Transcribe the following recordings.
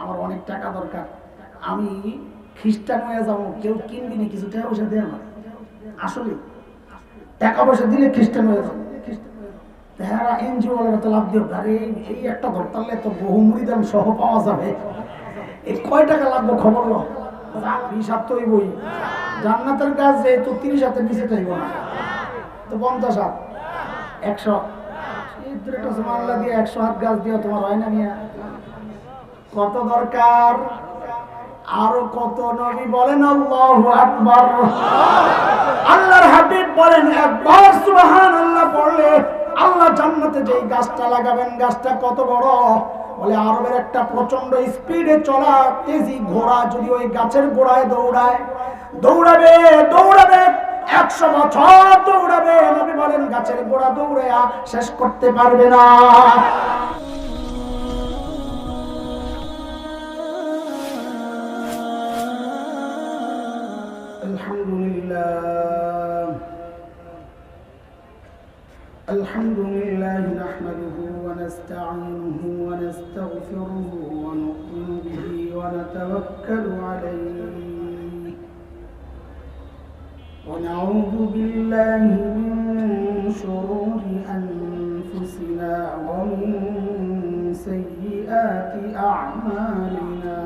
আমার অনেক টাকা দরকার, আমি খ্রিস্টান হয়ে যাবো, কেউ কিনবি না, কিছু টাকা পয়সা দেয় না। আসলে টাকা পয়সা দিলে খ্রিস্টান হয়ে যাবো। তারা এনজিও ওয়ালারা তো লাভ দিও, আরে এই একটা ধরতালে তো বহু মুরিদান সহ পাওয়া যাবে। এই কয় টাকা লাগবে খবর লো, হিসাব তো বই জান্নাতের কাজ যেহেতু 30 হাতের নিচে চাইব না, তো 50 হাত 100 দিয়ে 100 হাত গাছ দিও, তোমার হয় না মিয়া? কত দরকার, আরো কত নবী বলেন আল্লাহু আকবার। আল্লাহর হাবিব বলেন একবার সুবহানাল্লাহ পড়লে আল্লাহ জান্নাতে যেই গাছটা লাগাবেন, গাছটা কত বড়, বলে আরবের একটা প্রচন্ড স্পিডে চলা তেজি ঘোড়া যদি ওই গাছের গোড়ায় দৌড়ায়, দৌড়াবে দৌড়াবে 100 বছর দৌড়াবে, নবী বলেন গাছের গোড়া দৌড়ায়া শেষ করতে পারবে না। الحمد لله نحمده ونستعينه ونستغفره ونؤمن به ونتوكل عليه ونعوذ بالله من شرور أنفسنا ومن سيئات أعمالنا،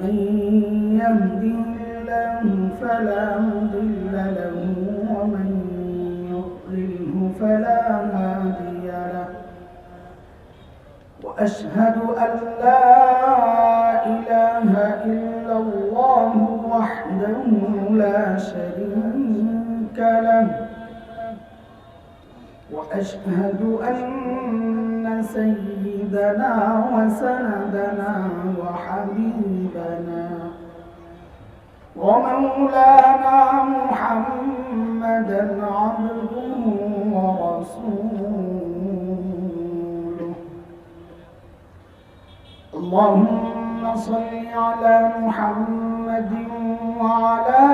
من يهده الله فلا مضل له ومن يضلله فلا هادي له، وأشهد أن لا إله إلا الله وحده لا شريك له، وأشهد أن سيدنا وسندنا وحبيبنا ومولانا محمدا عبده ورسوله. اللهم صل على محمد وعلى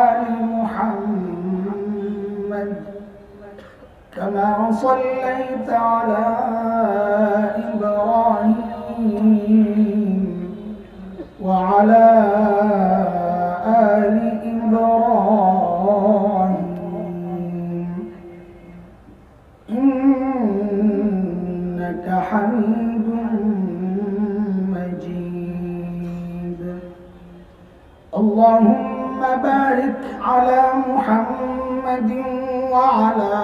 آل محمد كما صليت على إبراهيم وعلى آل إبراهيم إنك حميد مجيد. اللهم بارك على محمد وعلى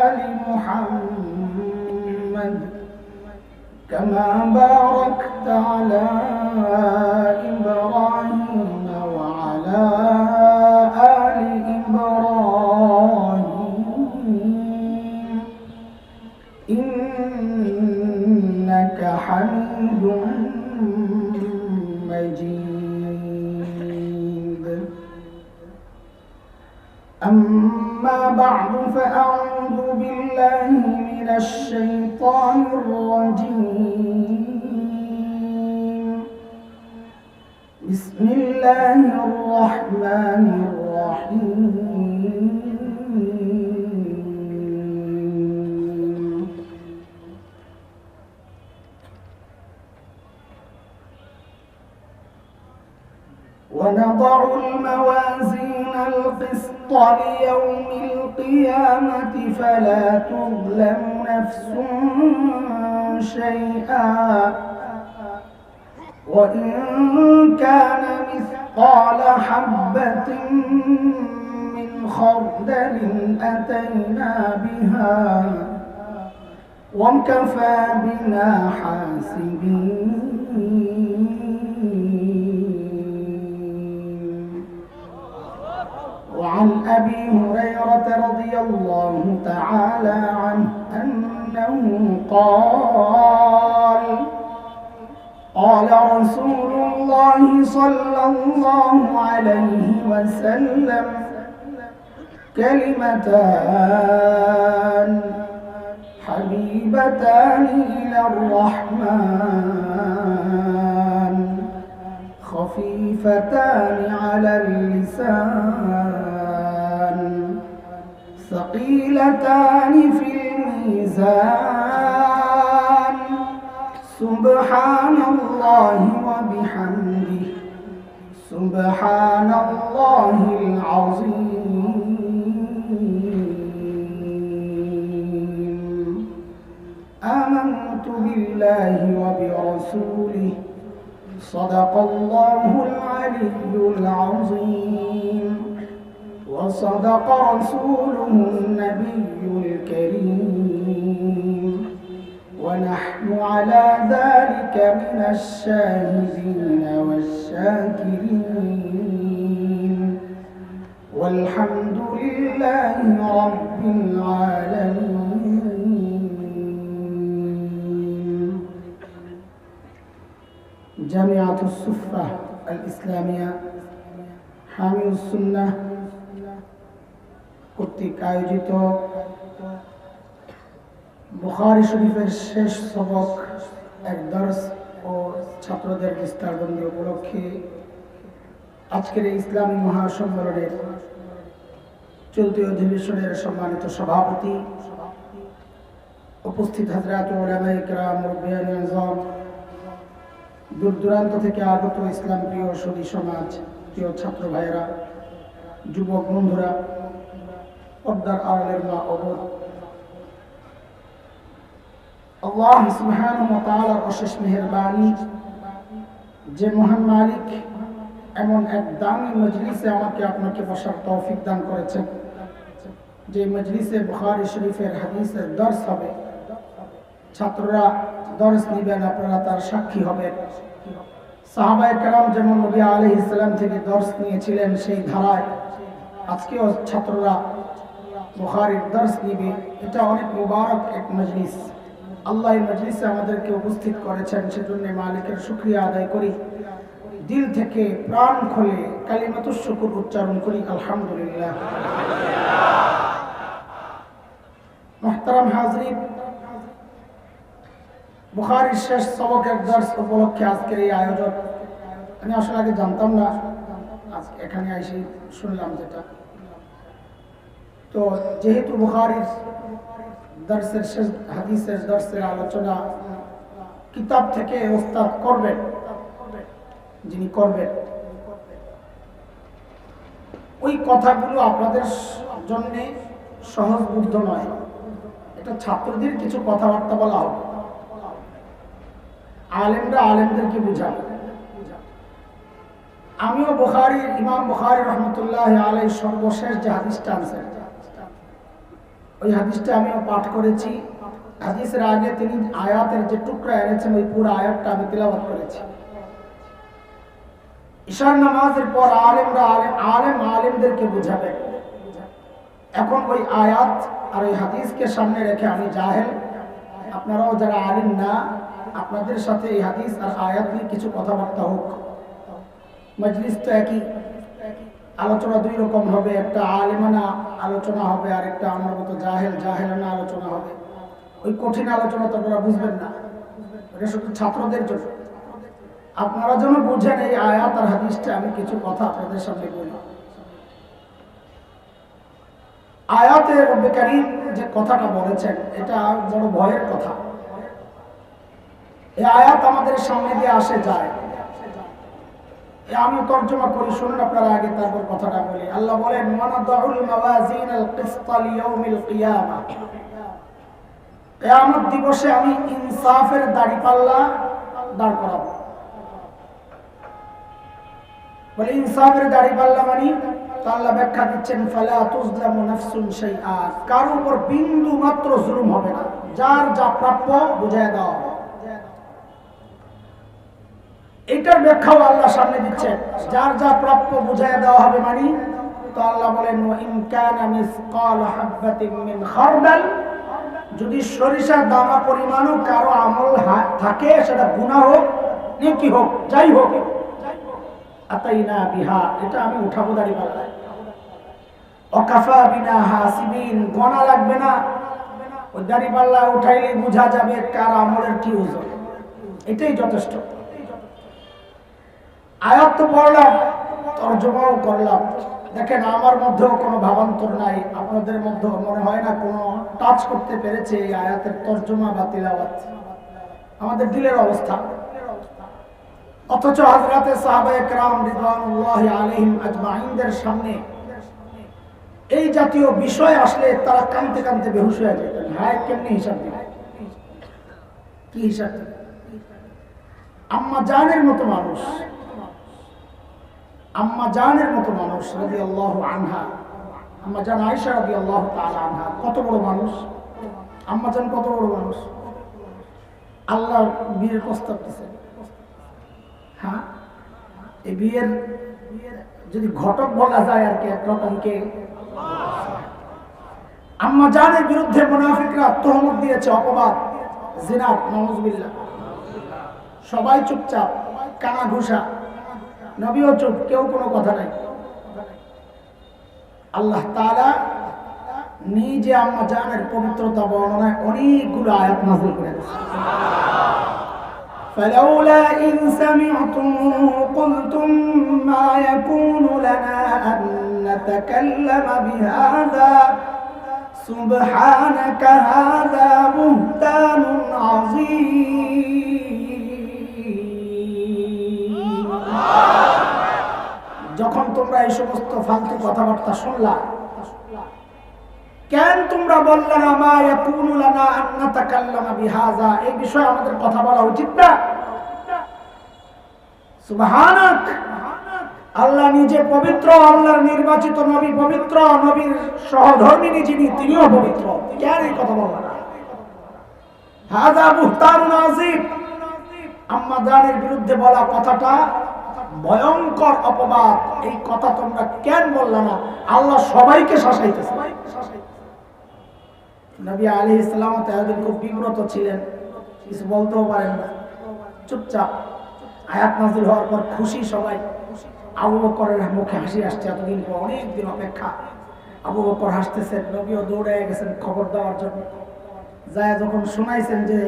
آل محمد كما باركت على إبراهيم وعلى آل إبراهيم إنك حميد مجيد. أما بعد فأعوذ بالله من الشيطان الرجيم. بسم الله الرحمن الرحيم. ونضع الموازين القسط ليوم القيامة فلا تظلم نفس شيئا وإن كان مثقال حبة من خردل أتينا بها وكفى بنا حاسبين. وعن أبي هريرة رضي الله تعالى عنه أنه قال قال رسول الله صلى الله عليه وسلم كلمتان حبيبتان إلى الرحمن خفيفتان على اللسان ثقيلتان في الميزان الميزان سبحان الله وبحمده سبحان الله العظيم آمنت بالله وبرسوله صدق الله العلي العظيم وصدق رسوله النبي الكريم ونحن على ذلك من الشاهدين والشاكرين والحمد لله رب العالمين جامعة الصفة الإسلامية حامي السنة কর্তৃক আয়োজিত বুখারী শরীফের শেষ সবক এক দর্স ও ছাত্রদের বিস্তারবন্দি উপলক্ষে আজকের এই ইসলামী মহাসম্মেলনের চলতি অধিবেশনের সম্মানিত সভাপতি, উপস্থিত হযরত উলামায়ে কেরাম, মুরব্বিয়ানে আযম, দূর দূরান্ত থেকে আগত ইসলাম প্রিয় সুধী সমাজ, প্রিয় ছাত্র ভাইয়েরা, যুবক বন্ধুরা, পর্দার আড়ালের মা ও বোন, আল্লাহ সুবহানাহু ওয়া তাআলার অশেষ মেহেরবানি যে মহান মালিক এমন এক দামি মজলিসে আমাকে আপনাকে বসার তৌফিক দান করেছেন, যে মজলিসে বুখারী শরীফের হাদিসের দর্স হবে, ছাত্ররা দর্স নেবেন, আপনারা তার সাক্ষী হবেন। সাহাবায়ে কেরাম যেমন নবী আলাইহিস সালাম থেকে দর্স নিয়েছিলেন, সেই ধারায় আজকেও ছাত্ররা বুখারীর দর্স নিবে। এটা অনেক মুবারক এক মজলিস। আল্লাহ এই মজলিসে আমাদেরকে উপস্থিত করেছেন, সেজন্য মালিকের শুকরিয়া আদায় করি। দিল থেকে প্রাণ খুলে কালিমাতুশ শুকর উচ্চারণ করি, আলহামদুলিল্লাহ। মুহতারাম হাজরিন, বুখারীর শেষ সবকের দর্স উপলক্ষে আজকের এই আয়োজন আমি আসলে আগে জানতাম না, আজ এখানে এসে শুনলাম যেটা। তো যেহেতু বুখারীর দর্সের শেষ হাদিসের দর্সের আলোচনা কিতাব থেকে ওস্তাদ করবেন, যিনি করবেন, ওই কথাগুলো আপনাদের জন্য সহজ বুদ্ধ নয়। এটা ছাত্রদের কিছু কথাবার্তা বলা হবে, আলেমরা আলেমদেরকে বুঝাবে। আমিও বুখারীর ইমাম বুখারী রহমতুল্লাহ আলাইহি সর্বশেষ যে হাদিসটা আনছেন, ওই হাদিসটা আমিও পাঠ করেছি। হাদিসের আগে তিনি আয়াতের যে টুকরা এনেছেন, ওই পুরো আয়াতটা আমি তিলাওয়াত করেছি। ইশার নামাজের পর আলেমরা আলেমদেরকে বুঝাবে। এখন ওই আয়াত আর ওই হাদিসকে সামনে রেখে আমি জাহেল, আপনারাও যারা আলেম না, আপনাদের সাথে এই হাদিস আর আয়াত নিয়ে কিছু কথাবার্তা হোক। মজলিস তো একই, আলোচনা দুই রকম হবে, একটা আলেমানা আলোচনা হবে আর একটা আমার মতো জাহেলানা আলোচনা হবে। ওই কঠিন আলোচনা তো আপনারা বুঝবেন না, এটা শুধু ছাত্রদের জন্য। আপনারা যেন বুঝেন এই আয়াত আর হাদিসটা, আমি কিছু কথা আপনাদের সামনে বলি। আয়াতে রব্বে কারীম যে কথাটা বলেছেন, এটা বড় ভয়ের কথা। এই আয়াত আমাদের সামনে দিয়ে আসে যায়, আমি তর্জমা করি, শুনুন আপনারা আগে, তারপর কথাটা বলি। আল্লাহ বলেন, ওয়ানাদাউল মাওয়াজিনাল কিসতা লিয়াউমিল কিয়ামা, কিয়ামত দিবসে আমি ইনসাফের দাঁড়িপাল্লা দাঁড় করাবো। বলে ইনসাফের দাঁড়িপাল্লা মানে, তো আল্লাহ ব্যাখ্যা দিচ্ছেন, ফালা তুজলামু নাফসুন শাইআ, কার উপর বিন্দু মাত্র জুলুম হবে না, যার যা প্রাপ্য বুঝায় দেওয়া হবে। এটার ব্যাখ্যাও আল্লাহ সামনে দিচ্ছেন, যার যা প্রাপ্য বুঝায় দেওয়া হবে মানে, তো আল্লাহ বলেন, ওয়া ইন কানা মিসকাল হাববাতিন মিন খারদাল, যদি সরিষার দানা পরিমাণও কারো আমল থাকে, সেটা গুনাহ হোক নেকি হোক, যাই হোক, আতাইনা বিহা, এটা আমি উঠাবো দাঁড়িপাল্লায়। ওয়াকাফা বিনা হাসিবিন, গোনা লাগবে না, ওই দাঁড়িপাল্লা উঠাইলে বোঝা যাবে কার আমলের কি ওজন, এটাই যথেষ্ট। আয়াত তো পড়লাম, তর্জমাও করলাম, দেখেন আমার মধ্যেও কোনো ভাবান্তর নাই, আপনাদের মধ্যেও মনে হয় না কোনো টাচ করতে পেরেছে এই আয়াতের তর্জমা বা তিলাওয়াত আমাদের দিলের অবস্থা। অথচ হযরতে সাহাবায়ে কেরাম রিদওয়ানুল্লাহি আলাইহিম আজমাইনদের সামনে এই জাতীয় বিষয় আসলে তারা কাঁদতে কাঁদতে বেহুশ হয়ে যেতেন। হায় কেমনি হিসাব দিবেন, কি হিসাব দিবেন? আম্মা জানের মতো মানুষ, আম্মা জানের মতো মানুষ রাদিয়াল্লাহু আনহা, আম্মা জান আয়েশা রাদিয়াল্লাহু তাআলা আনহা কত বড় মানুষ, আম্মা জান কত বড় মানুষ। আল্লাহ বিয়ের প্রস্তাব দিয়েছেন। হ্যাঁ, এই বিয়ের যদি ঘটক বলা যায় আর কি একরকমকে, আম্মা জানের বিরুদ্ধে মুনাফিকরা তহমত দিয়েছে, অপবাদ, জিনার, নাউযুবিল্লাহ। সবাই চুপচাপ, কানা ঘুষা, নবীও চুপ, কেউ কোনো কথা নাই। আল্লাহ তাআলা নিজে আম্মা জানের পবিত্রতা বর্ণনায় অনেকগুলো আয়াত নাযিল করে দিয়েছেন। فلولا إن سمعتموه قلتم ما يكون لنا أن نتكلم بهذا سبحانك هذا بهتان عظيم। যখন তোমরা এই সমস্ত ফালতু কথাবার্তা শুনলা, কেন তোমরা বললে না মা ইয়াকুনু লানা আন নাতাকাল্লামা বিহাযা, এই বিষয়ে আমাদের কথা বলা উচিত না? সুবহানাক, আল্লাহ নিজে পবিত্র, আল্লাহর নির্বাচিত নবী পবিত্র, নবীর সহধর্মিণী যিনি তিনিও পবিত্র, কেন এই কথা বললা না? হাযা বুহতানুন আযীম, আম্মা জানের বিরুদ্ধে বলা কথাটা ভয়ঙ্কর অপবাদ, এই কথা তোমরা কেন বললা না? আল্লাহ সবাইকে শাসাইতেছে। নবী আলাইহিস সালাম তাআদিন খুব বিব্রত ছিলেন, কিছু বলতেও পারেন না, চুপচাপ। আয়াত নাযিল হওয়ার পর খুশি সবাই। আবু বকরের মুখে হাসি আসছে, এতদিন পর, অনেক দিন অপেক্ষা। আবু বকর হাসতেছেন, নবীও দৌড়ে গেছেন খবর দেওয়ার জন্য। যায় যখন শুনাইছেন যে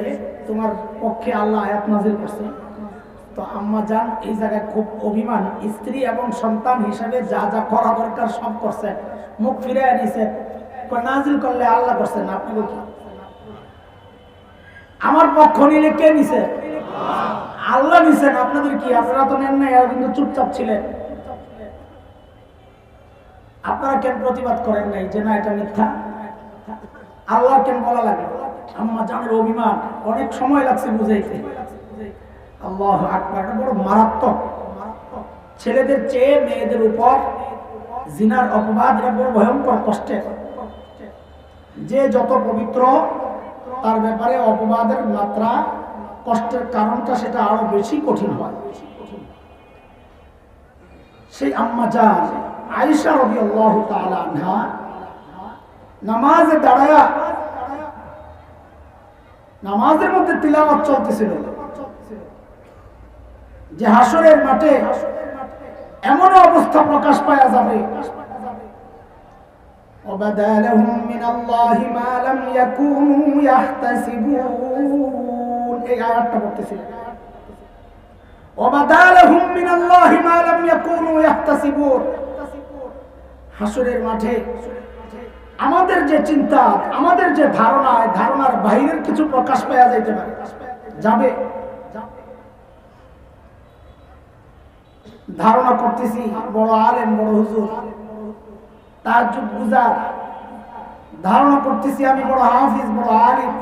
তোমার পক্ষে আল্লাহ আয়াত নাযিল করছে, তো আম্মা জান এই জায়গায় খুব অভিমান, স্ত্রী এবং সন্তান হিসেবে যা যা করা দরকার সব করছেন, মুখ ফিরে নিছেন। নাযিল করলে আল্লাহ করছেন, আপনি কি আমার পক্ষ নিলে কে নিছে? আল্লাহ নিছেন, আপনাদের কি? আপনারা তো নেন নাই, কিন্তু চুপচাপ ছিলেন। আপনারা কেন প্রতিবাদ করেন নাই যে না এটা মিথ্যা? আল্লাহ কেন বলা লাগে? আম্মা জানের অভিমান, অনেক সময় লাগছে বুঝাইতে। আল্লাহু আকবার, বড় মারাত্মক। ছেলেদের চেয়ে মেয়েদের উপর জিনার অপবাদ, এটা বড় ভয়ঙ্কর কষ্টের। যে যত পবিত্র তার ব্যাপারে অপবাদের মাত্রা, কষ্টের কারণটা সেটা আরো বেশি কঠিন হয়। সেই আম্মা জান আয়েশা রাদিয়াল্লাহু তাআলা আনহা নামাজে দাঁড়ায়া, নামাজের মধ্যে তিলাওয়াত চলতেছিল যে হাসরের মাঠে এমন অবস্থা প্রকাশ পাওয়া যাবে, وَبَدَا لَهُم مِّنَ اللَّهِ مَا لَمْ يَكُونُوا يَحْتَسِبُونَ। এই আয়াতটা পড়তেছিলেন, وَبَدَا لَهُم مِّنَ اللَّهِ مَا لَمْ يَكُونُوا يَحْتَسِبُونَ। হাসরের মাঠে আমাদের যে চিন্তা, আমাদের যে ধারণা, ধারণার বাইরের কিছু প্রকাশ পাওয়া যাইতে পারে, যাবে। ধারণা করতেছি বড় আলেম, বড় হুজুর, তাহাজ্জুদ গুজার, ধারণা করতেছি আমি বড় হাফিজ, বড় আলিম,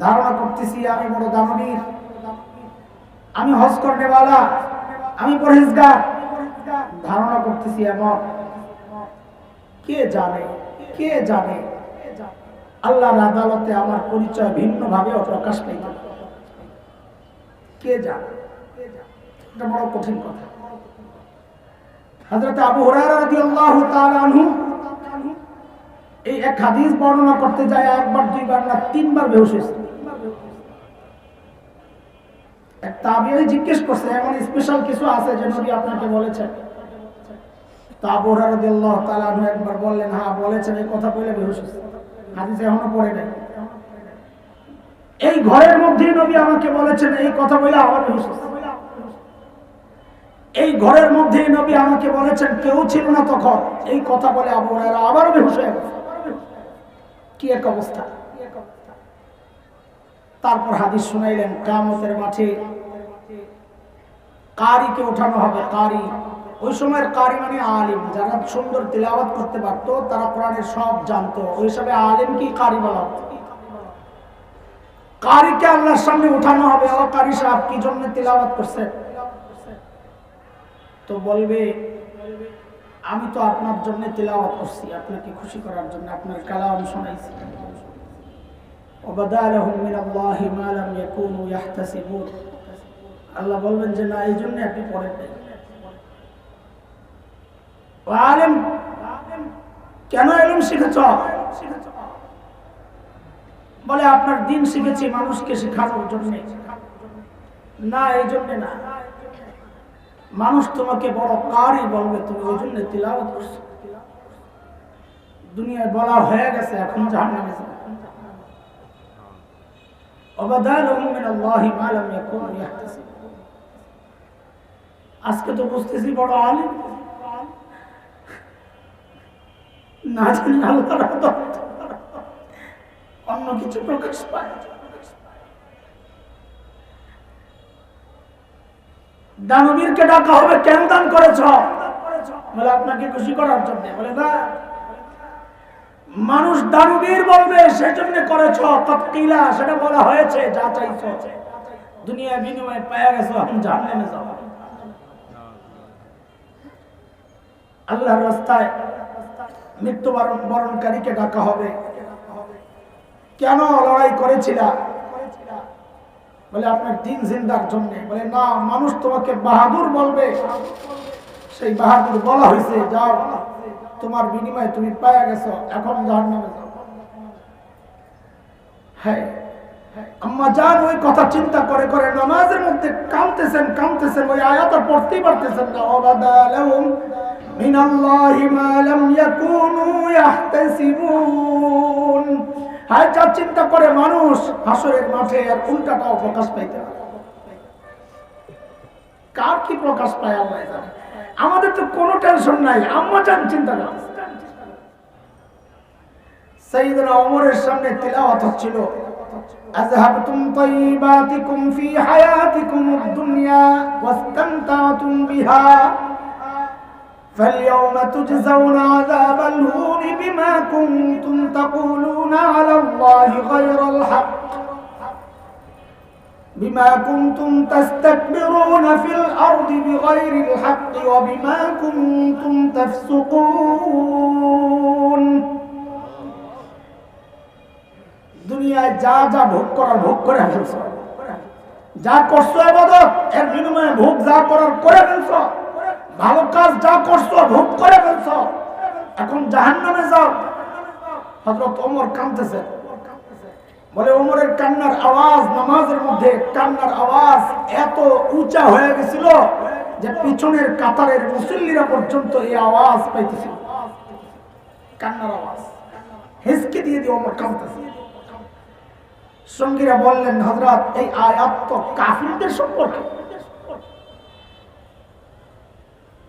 ধারণা করতেছি আমি বড় দানবীর, আমি হজ করনেওয়ালা, আমি পরহেজগার, ধারণা করতেছি এমন। কে জানে, কে জানে আল্লাহর আদালতে আমার পরিচয় ভিন্ন ভাবেও প্রকাশ পাইবে, কে জানে? এটা বড় কঠিন কথা। হযরত আবু হুরায়রা রাদিয়াল্লাহু তাআলা আনহু এই এক হাদিস বর্ণনা করতে যায় একবার, দুইবার না, তিনবার বেহুশ হয়েছে। এক তাবিঈ জিজ্ঞেস করছে, এমন স্পেশাল কিছু আছে যে নবী আপনাকে বলেছেন? তো আবু হুরায়রা রাদিয়াল্লাহু তাআলা আনহু একবার বললেন, হ্যাঁ বলেছেন, এই কথা বলে বেহুশ হয়েছে। হাদিস এখনো পড়ে নাই। এই ঘরের মধ্যেই নবী আমাকে বলেছেন, এই কথা বলে আবার বেহুশ হয়েছে। এই ঘরের মধ্যে নবী আমাকে বলেছেন, কেউ ছিল না তখন। এই কথা বলে আবু হুরায়রা আবারও বেহুশ হয়ে গেল। কি এক অবস্থা! তারপর হাদিস শুনাইলেন, কিয়ামতের মাঠে কারিকে ওঠানো হবে। কারি, ওই সময়ের কারি মানে আলিম, যারা সুন্দর তিলাওয়াত করতে পারতো, তারা কোরআনের সব জানতো, ওই হিসাবে আলিম কি কারি বলা হতো। কারিকে আল্লাহর সামনে উঠানো হবে। ও কারি সাহেব, কি জন্য তিলাওয়াত করছেন? তো বলবে, আমি তো আপনার জন্য তিলাওয়াত করছি, আপনাকে খুশি করার জন্য, আপনার কালাম শোনাইছি। ওয়াবাদালাহুম মিনাল্লাহি মা লাম ইয়াকুনু ইয়াহতাসিবুন। আল্লাহ বলবেন যে না, এই জন্য আপনি পড়েন নাই। আলেম, কেন ইলম শিখেছ? বলে আপনার দিন শিখেছি মানুষকে শেখানোর জন্য। না, এই জন্য না। মানুষ তোমাকে বড় কারি বলবে, তুমি ওই জন্য তিলাওয়াত করছো। দুনিয়ায় বলা হয়ে গেছে, এখন জাহান্নামে যাবে। ওয়াবাদালাহুম মিনাল্লাহি মা লাম ইয়াকুনু ইয়াহতাসিবুন। আজকে তো বুঝতেছি বড় আলিম, না জানি আল্লাহর আদত অন্য কিছু প্রকাশ পায়। দানবীরকে ডাকা হবে, কেন দান করেছ? বলে আপনাকে খুশি করার জন্য। বলে না, মানুষ দানবীর বলবে সেজন্য করেছ। তাককিলা, সেটা বলা হয়েছে, যা চাইছো দুনিয়া বিনিময়ে পাওয়া গেছো, এখন জাহান্নামে যাও। আল্লাহর রাস্তায় মৃত্যুবরণকারীকে ডাকা হবে, কেন লড়াই করেছিলা? বলে আপনার দিন জিন্দার জন্য। বলে না, মানুষ তোমাকে বাহাদুর বলবে, সেই বাহাদুর বলা হয়েছে, যাও তোমার বিনিময়ে তুমি পাওয়া গেছো, এখন জাহান্নামে যাও। হ্যাঁ, আম্মা জান ওই কথা চিন্তা করে করে নামাজের মধ্যে কাঁদতেছেন, ওই আয়াত পড়তেই পারতেছেন না। ওয়াবাদালাহুম মিনাল্লাহি মা লাম ইয়াকুনু ইয়াহতাসিবুন। হায়, যা চিন্তা করে মানুষ হাসরের মাঠে, আর উল্টাটাও প্রকাশ পাইতে পারে। কার কি প্রকাশ পায় আল্লাহ জানে। আমাদের তো কোনো টেনশন নাই, আম্মা জান চিন্তা করে। সাইয়েদনা ওমরের সামনে তিলাওয়াত হচ্ছিল, আযহাবতুম তাইয়িবাতিকুম ফি হায়াতিকুমুদ দুনিয়া ওয়াস্তামতাতুম বিহা فاليوم تجزون عذاب الهون بما كنتم تقولون على الله غير الحق بما كنتم تستكبرون في الأرض بغير الحق وبما كنتم تفسقون। দুনিয়ায় যা যা ভোগ করার ভোগ করে ফেলছো, যা করছো ইবাদত, এর বিনিময়ে ভোগ যা করার করে ফেলছো, ভালো কাজ যা করছো ভোগ করে ফেলছো, এখন জাহান্নামে যাও। হযরত ওমর কাঁদতেছে। বলে ওমরের কান্নার আওয়াজ, নামাজের মধ্যে কান্নার আওয়াজ এত উঁচা হয়ে গেছিল যে পিছনের কাতারের মুসল্লিরা পর্যন্ত এই আওয়াজ পাইতেছিল, কান্নার আওয়াজ। হিসকে দিয়ে দিয়ে ওমর কাঁদতেছে। সঙ্গীরা বললেন, হযরত এই আয়াত তো কাফিরদের সম্পর্কে,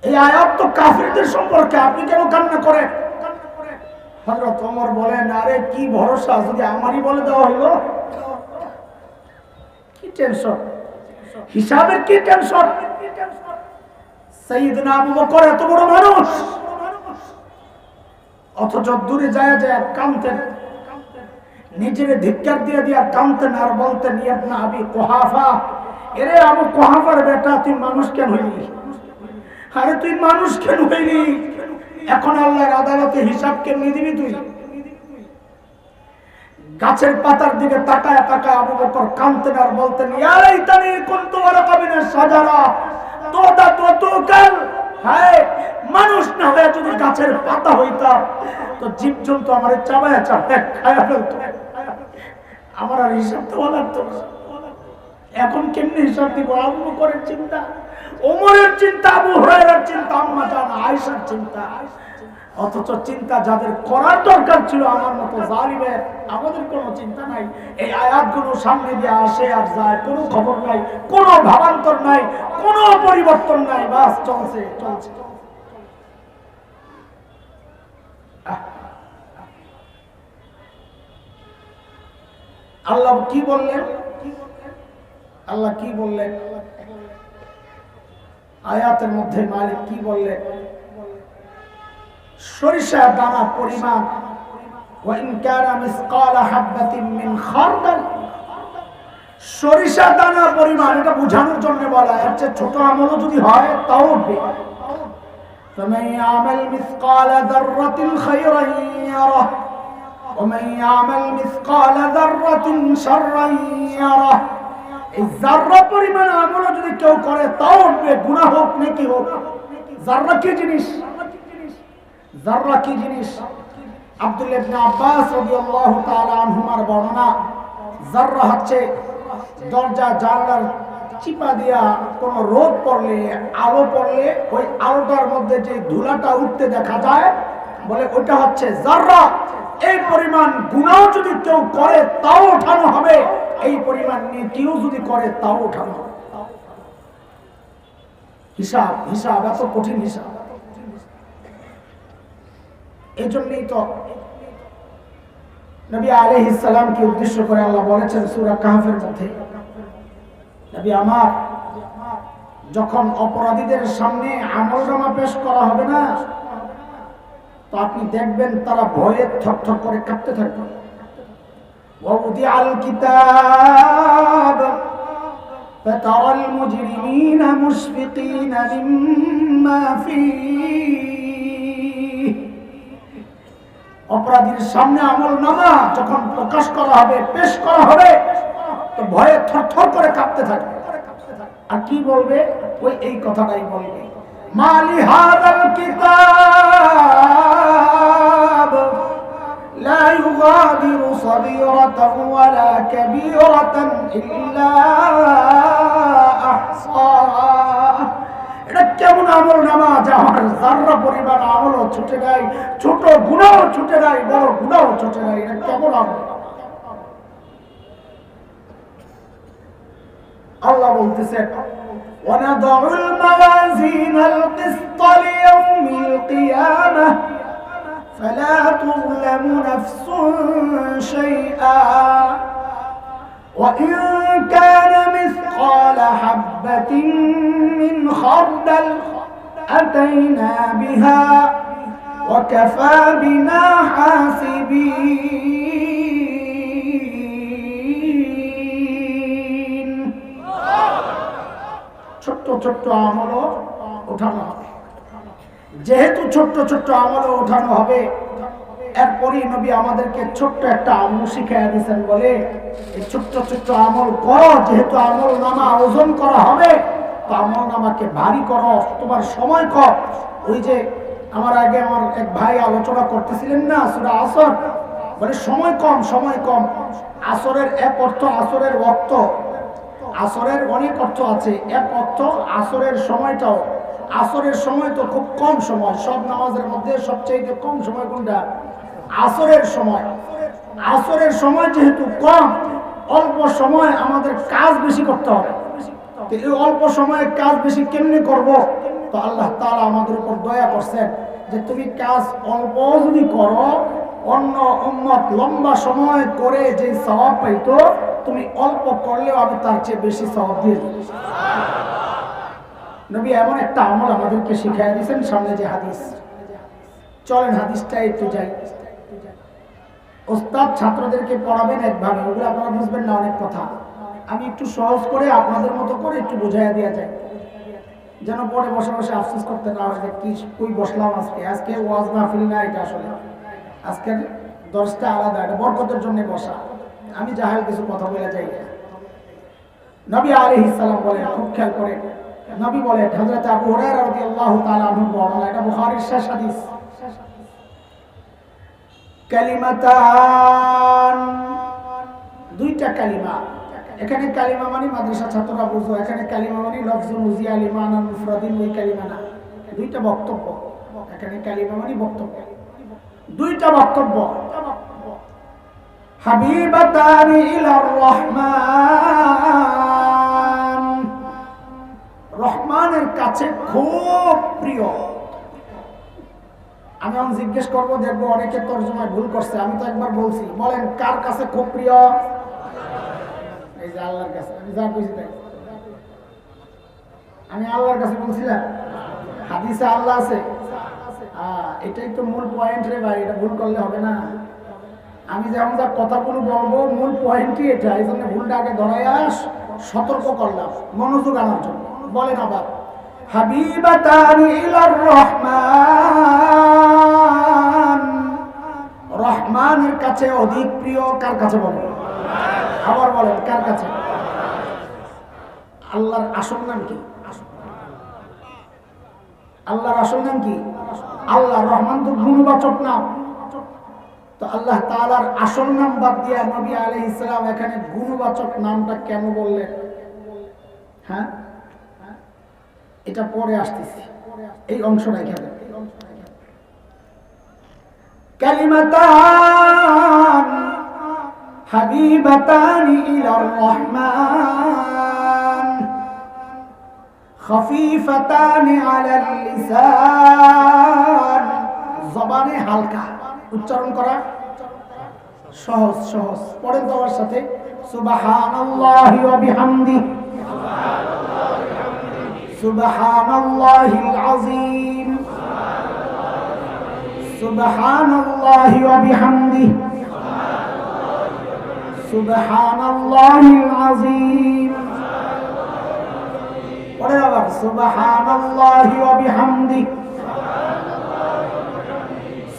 এই আয়াত তো কাফিরদের সম্পর্কে, আপনি কেন কান্না করেন? হযরত ওমর বলেন, আরে কি ভরসা, যদি আমারই বলে দেওয়া হইলো, কি টেনশন, হিসাবের কি টেনশন। সাইয়েদনা আবু বকর এত বড় মানুষ, অথচ দূরে যায় যায় কাঁদতেন, নিজের ধিক্কার দিয়ে দিয়া কাঁদতেন আর বলতেন, ইবনা আবি কুহাফা, এরে আবু কুহাফার বেটা, তুই মানুষ কেন হইলি? আরে তুই মানুষ কেন হইলি? এখন আল্লাহর আদালতে হিসাব কেমনি দিবি তুই? গাছের পাতার দিকে তাকায় তাকায় আবু বকর কাঁদতেন আর বলতেন, ইয়া লাইতানি কুনতু ওয়ারাকা মিনাশ শাজারা তোদা তুকাল। হায়, মানুষ না হয়ে যদি গাছের পাতা হইতাম, তো জীবজন্তু আমারে চাবায়া চাবায়া খায়া ফেলতো, আমার আর হিসাব দেওয়া লাগতো না। এখন কেমনি হিসাব দিব? আবু বকরের চিন্তা, ওমরের চিন্তা, আবু হুরায়রার চিন্তা, আম্মা জান আয়েশার চিন্তা, অথচ চিন্তা যাদের করার দরকার ছিল আমার মতো জালিমের, আমাদের কোনো চিন্তা নাই। এই আয়াতগুলো সামনে দিয়ে আসে আর যায়, কোনো খবর নাই, কোনো ভাবান্তর নাই, কোনো পরিবর্তন নাই, বাস চলছে চলছে। আল্লাহ কি বললেন? আল্লাহ কি বললেন আয়াতের মধ্যে? মালিক কি বললেন? সরিষা দানা পরিমাণ, ওয়াইন কানা মিসকালা হাববাতিন মিন খারদাল, সরিষা দানা পরিমাণ, এটা বোঝানোর জন্য বলা, এর চেয়ে ছোট আমলও যদি হয় তাও উঠবে। ফামান ইয়ামাল মিসকালা যাররাতিন খায়রান ইয়ারাহ ওয়া মান ইয়ামাল মিসকালা যাররাতিন শাররান ইয়ারাহ। এই যাররা পরিমাণ আমলও যদি কেউ করে তাও উঠবে, গুনাহ হোক নেকি হোক। যাররা কি জিনিস? যাররা কি জিনিস? আব্দুল্লাহ ইবনে আব্বাস রাদিয়াল্লাহু তাআলা আনহুমার বর্ণনা, যাররা হচ্ছে দরজা জানলার চিপা দিয়া কোনো রোদ পড়লে, আলো পড়লে ওই আলোটার মধ্যে যে ধুলাটা উঠতে দেখা যায়, বলে ওটা হচ্ছে যাররা। এই পরিমাণ গুনাহ যদি কেউ করে তাও ওঠানো হবে, এই পরিমাণ নেকিও যদি করে তাও ওঠানো হবে। হিসাব হিসাব এত কঠিন হিসাব। এই জন্যই তো নবী আলাইহিস সালামকে উদ্দেশ্য করে আল্লাহ বলেছেন সূরা কাহফের মধ্যে, নবী আমার, যখন অপরাধীদের সামনে আমলনামা পেশ করা হবে না, তো আপনি দেখবেন তারা ভয়ে থরথর করে কাঁপতে থাকবে। ওয়াউদিআল কিতাব ফাতারাল মুজরিমিনা মুশফিকিনা মিম্মা ফীহি, অপরাধীর সামনে আমলনামা যখন প্রকাশ করা হবে, পেশ করা হবে, তো ভয়ে থরথর করে কাঁপতে থাকবে। আর কি বলবে? ওই এই কথাটাই বলবে, মালি হাযাল কিতাব লা ইউগাদিরু সগীরাতান ওয়ালা কাবীরাতান ইল্লা আহসাহা। এটা কেমন আমলনামা যে আমার যাররা পরিমাণ আমলও ছুটে নাই, ছোট গুনাহও ছুটে নাই, বড় গুনাহও ছুটে নাই। এটা কেমন আমল? আল্লাহ বলতেছেন, ওয়ানাদউল মাওয়াজিনাল কিসত লিয়াউমিল কিয়ামাহ ফালা তুযলামু নাফসুন শাইআ ওয়া ইন কানা মিসকালা হাববাতিন মিন খারদাল আতাইনা বিহা ওয়া কাফা বিনা হাসিবিন। ছোট্ট ছোট্ট আমলও ওঠানো হবে। যেহেতু ছোট্ট ছোট্ট আমলও ওঠানো হবে, এরপরই নবী আমাদেরকে ছোট্ট একটা আমল শিখিয়ে দিয়েছেন, বলে এই ছোট্ট ছোট্ট আমল করো। যেহেতু আমল নামা ওজন করা হবে, তো আমল নামাকে ভারী করো, তোমার সময় কম। ওই যে আমার আগে আমার এক ভাই আলোচনা করতেছিলেন না সূরা আসর, বলে সময় কম, সময় কম। আসরের এক অর্থ আসরের ওয়াক্ত, আসরের অনেক অর্থ আছে। এক অর্থ আসরের সময়টাও, আসরের সময় তো খুব কম সময়, সব নামাজের মধ্যে সবচেয়ে কম সময় কোনটা? আসরের সময়। আসরের সময় যেহেতু কম, অল্প সময় আমাদের কাজ বেশি করতে হবে। তো এই অল্প সময়ে কাজ বেশি কেমনে করব? তো আল্লাহ তাআলা আমাদের উপর দয়া করছেন যে তুমি কাজ অল্প যদি করো, অন্য উম্মত লম্বা সময় করে যে সওয়াব পাইতো, তুমি অল্প করলেও আমি তার চেয়ে বেশি সওয়াব দিয়ে দেব। নবী এমন একটা আমল আমাদেরকে শিখিয়ে দিয়েছেন। সামনে যে হাদিস, চলেন হাদিসটা একটু যাই। ওস্তাদ ছাত্রদেরকে পড়াবেন একভাবে, ওগুলো আপনারা বুঝবেন না অনেক কথা। আমি একটু সহজ করে আপনাদের মতো করে একটু বুঝাইয়া দেওয়া যায়, যেন পরে বসে বসে আফসোস করতে না হয় কি কই বসলাম আজকে। আজকে ওয়াজ মাহফিল না, এটা আসলে আজকের দর্শটা আলাদা, এটা বরকতের জন্য বসা। আমি জাহেল কিছু কথা বলে যাই। নবী আলাইহিস সালাম বলেন, খুব খেয়াল করে, নবী বলেন, হযরত আবু হুরায়রা রাদিয়াল্লাহু তাআলা আনহু বর্ণনা, এটা বুখারীর শেষ হাদিস, কালিমাতান, দুইটা কালিমা। এখানে কালিমা মানে মাদ্রাসা ছাত্ররা বুঝো, এখানে কালিমা মানে লফজুন উজিয়া লিমানান মুফরাদিন, ওই কালিমা না। দুইটা বক্তব্য, এখানে কালিমা মানে বক্তব্য, দুইটা বক্তব্য। হাবিবাতানি ইলার রহমান, রহমানের কাছে খুব প্রিয়। আমি এখন জিজ্ঞেস করবো, দেখবো অনেকে তর্জমায় ভুল করছে। আমি তো একবার বলছি, বলেন কার কাছে খুব প্রিয়? এই যে আল্লাহর কাছে। আমি যা বলছি তাই, আমি আল্লাহর কাছে বলছিলাম। হাদিসে আল্লাহ আছে, এটাই তো মূল পয়েন্ট রে ভাই, এটা ভুল করলে হবে না। আমি যেমন যা কথাগুলো বলবো মূল পয়েন্টই এটা, এই জন্য ভুলটা আগে ধরাইয়া সতর্ক করলাম মনোযোগ আনার জন্য। বলেন আবার, হাবিবাতানি ইলার রহমান, রহমানের কাছে অধিক প্রিয়। কার কাছে? বলেন আবার, বলেন কার কাছে? আল্লাহর আসল নাম কি? আল্লাহর আসল নাম কি? আল্লাহ। রহমান তো গুণবাচক নাম। তো আল্লাহ তাআলার আসল নাম বাদ দিয়া নবী আলাইহিস সালাম এখানে গুণবাচক নামটা কেন বললেন? হ্যাঁ, এটা পরে আসতেছি, এই অংশটা এখানে। কালিমাতান হাবিবাতানি ইলার রহমান খফিফাতানি আলাল লিসান, জবানে হালকা, উচ্চারণ করা সহজ সহজ। পড়েন তো আমার সাথে, সুবহানাল্লাহি ওয়া বিহামদিহি, সুবহানাল্লাহিল আযীম, সুবহানাল্লাহি ওয়া বিহামদিহি, সুবহানাল্লাহিল আযীম। পড়েন আবার, সুবহানাল্লাহি ওয়া বিহামদিহি,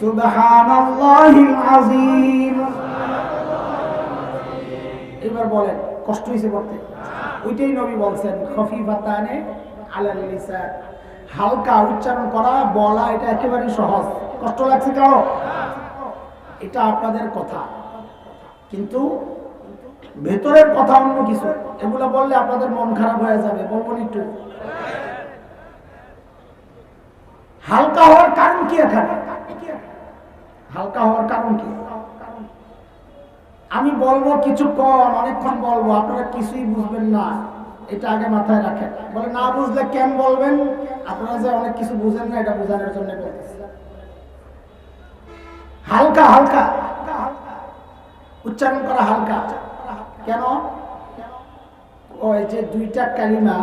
সুবহানাল্লাহিল আযীম। এবার বলেন, কষ্ট হইছে পড়তে? ওইটাই নবী বলছেন, খফিফাতানে আলাল লিসান, হালকা উচ্চারণ করা, বলা এটা একেবারে সহজ। কষ্ট লাগছে কারো? এটা আপনাদের কথা, কিন্তু ভেতরের কথা অন্য কিছু। এগুলো বললে আপনাদের মন খারাপ হয়ে যাবে। বলবেন একটু হালকা হওয়ার কারণ কি? এখানে হালকা হওয়ার কারণ কি? আমি বলবো কিছুক্ষণ, অনেকক্ষণ বলবো, আপনারা কিছুই বুঝবেন না, এটা আগে মাথায় রাখেন। বলে না বুঝলে কেন বলবেন? আপনারা যে অনেক কিছু বুঝেন না, এটা বোঝানোর জন্য বলতেছি। হালকা হালকা উচ্চারণ করা, হালকা কেন? ওই যে দুইটা কালিমা,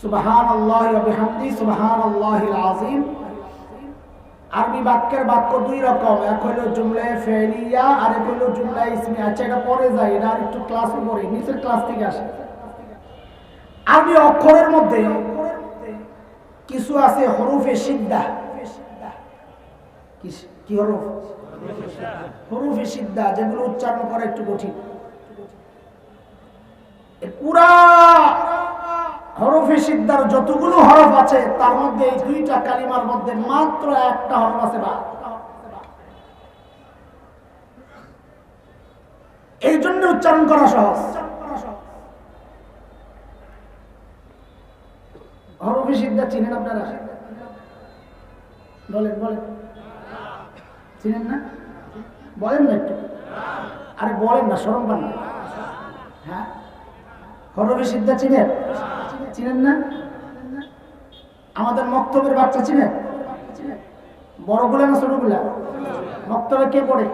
সুবহানাল্লাহি ওয়া বিহামদিহি, সুবহানাল্লাহিল আযীম, আরবি বাক্যের বাক্য দুই রকম, এক হলো জুমলা ফেলিয়া আর এক হলো জুমলা ইসমিয়া। আচ্ছা, এটা পরে যায়, এটা আর একটু ক্লাস পরে, নিচের ক্লাস থেকে আসে। আরবি অক্ষরের মধ্যে কিছু আছে হরফে সিদ্ধা। কি হরফ? হরফে সিদ্ধা, যেগুলো উচ্চারণ করা একটু কঠিন। পুরা হরফে সিদ্ধার যতগুলো হরফ আছে তার মধ্যে এই দুইটা কালিমার মধ্যে মাত্র একটা হরফ আছে বা, এই জন্য উচ্চারণ করা সহজ। হরফে সিদ্ধা চিনেন আপনারা? বলেন বলেন, চিনেন না? বলেন না একটু, আরে বলেন না, শরম পান না? হ্যাঁ, হরফে সিদ্ধা চিনেন? চিনেন না? আমাদের মক্তবের বাচ্চা চিনেন? বড়গুলা না ছোটগুলা? মক্তবে কে পড়ে?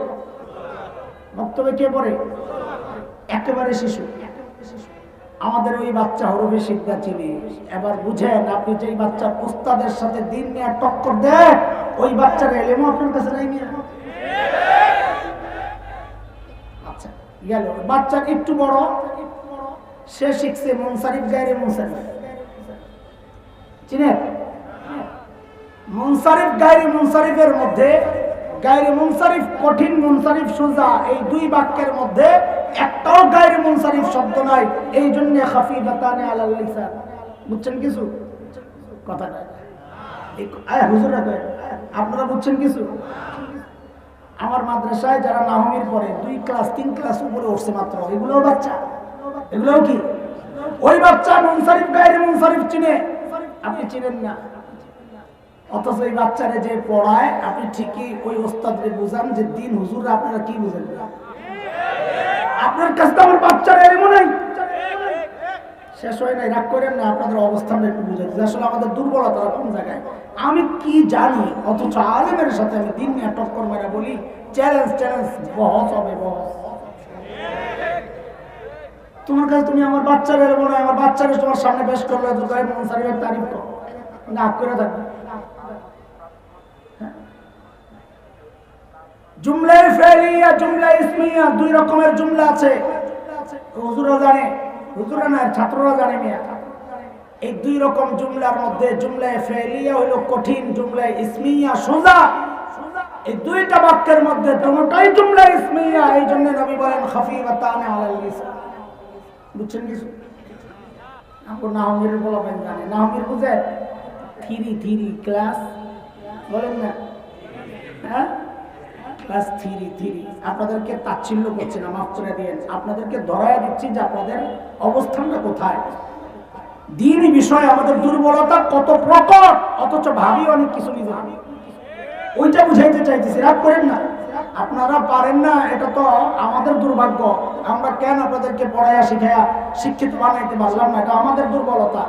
মক্তবে কে পড়ে? একেবারে শিশু। আমাদের ওই বাচ্চা হরফে সিদ্ধা চিনি। এবার বুঝেন, আপনি যেই বাচ্চা উস্তাদের সাথে দিন নিয়ে টক্কর দেন, ওই বাচ্চার এলেমও আপনার কাছে নাই নিয়ে। আচ্ছা গেল, বাচ্চা একটু বড়, সে শিখছে মুনসারিফ গায়রে মুনসারিফ। চিনেন? মুনসারিফ গায়রে মুনসারিফের মধ্যে গায়রে মুনসারিফ কঠিন, মুনসারিফ সোজা, এই দুই বাক্যের মধ্যে একটাও গায়রে মুনসারিফ শব্দ নাই। এই জন্য খাফিফাতানে আলাল লিসান। বুঝছেন কিছু কথাটা? হুজুরা কয় আপনারা বুঝছেন কিছু? আমার মাদ্রাসায় যারা নাহমির পড়ে 2 ক্লাস 3 ক্লাস উপরে উঠছে মাত্র, এগুলোও বাচ্চা। এগুলোও কি? ওই বাচ্চা মুনসারিফ গায়রে মুনসারিফ চিনে, আপনি চিনেন না। অথচ এই বাচ্চারে যে পড়ায় আপনি ঠিকই ওই ওস্তাদরে বুঝান যে দিন হুজুর আপনারা কি বুঝেন, আপনার কাছে তো আমার বাচ্চারা এমন নাই। শেষ হয় নাই, রাগ করেন না, আপনাদের অবস্থানটা একটু বুঝে দিচ্ছি আসলে আমাদের দুর্বলতা কোন জায়গায়। আমি কি জানি, অথচ আলেমের সাথে আমি দিন নিয়ে টক্কর মেরা বলি চ্যালেঞ্জ চ্যালেঞ্জ, বহস হবে বহস। তোমার কাছে তুমি আমার বাচ্চারা এর মনে, আমার বাচ্চারা তোমার সামনে পেশ করলে তো তাই মন সারিবের তারিফ করো, না করে থাকবে। জুমলায়ে ফেলিয়া জুমলায়ে ইসমিয়া দুই রকমের জুমলা আছে, হুজুররা জানে, হুজুররা না ছাত্ররা জানে মিয়া। এই দুই রকম জুমলার মধ্যে জুমলায়ে ফেলিয়া হলো কঠিন, জুমলায়ে ইসমিয়া সোজা। এই দুইটা বাক্যের মধ্যে দুটোই জুমলা ইসমিয়া, এই জন্য নবী বলেন খাফিফাতান আলাল লিসান। বুঝছেন কিছু? আপনি নাহমির বলবেন জানেন, নাহমির বুঝেন? থ্রি ক্লাস বলেন না, হ্যাঁ ক্লাস থ্রি। আপনাদেরকে তাচ্ছিল্য করছি না, মাফ করে দিয়েন, আপনাদেরকে ধরায়া দিচ্ছি যে আপনাদের অবস্থানটা কোথায়। দ্বীনি বিষয়ে আমাদের দুর্বলতা কত প্রকট, অথচ ভাবি অনেক কিছু নিজে, ওইটা বুঝাইতে চাইতেছি। রাগ করেন না, আপনারা পারেন না, এটা তো আমাদের দুর্ভাগ্য। আমরা কেন আপনাদেরকে পড়াইয়া শিখাইয়া শিক্ষিত বানাইতে পারলাম না, এটা আমাদের দুর্বলতা।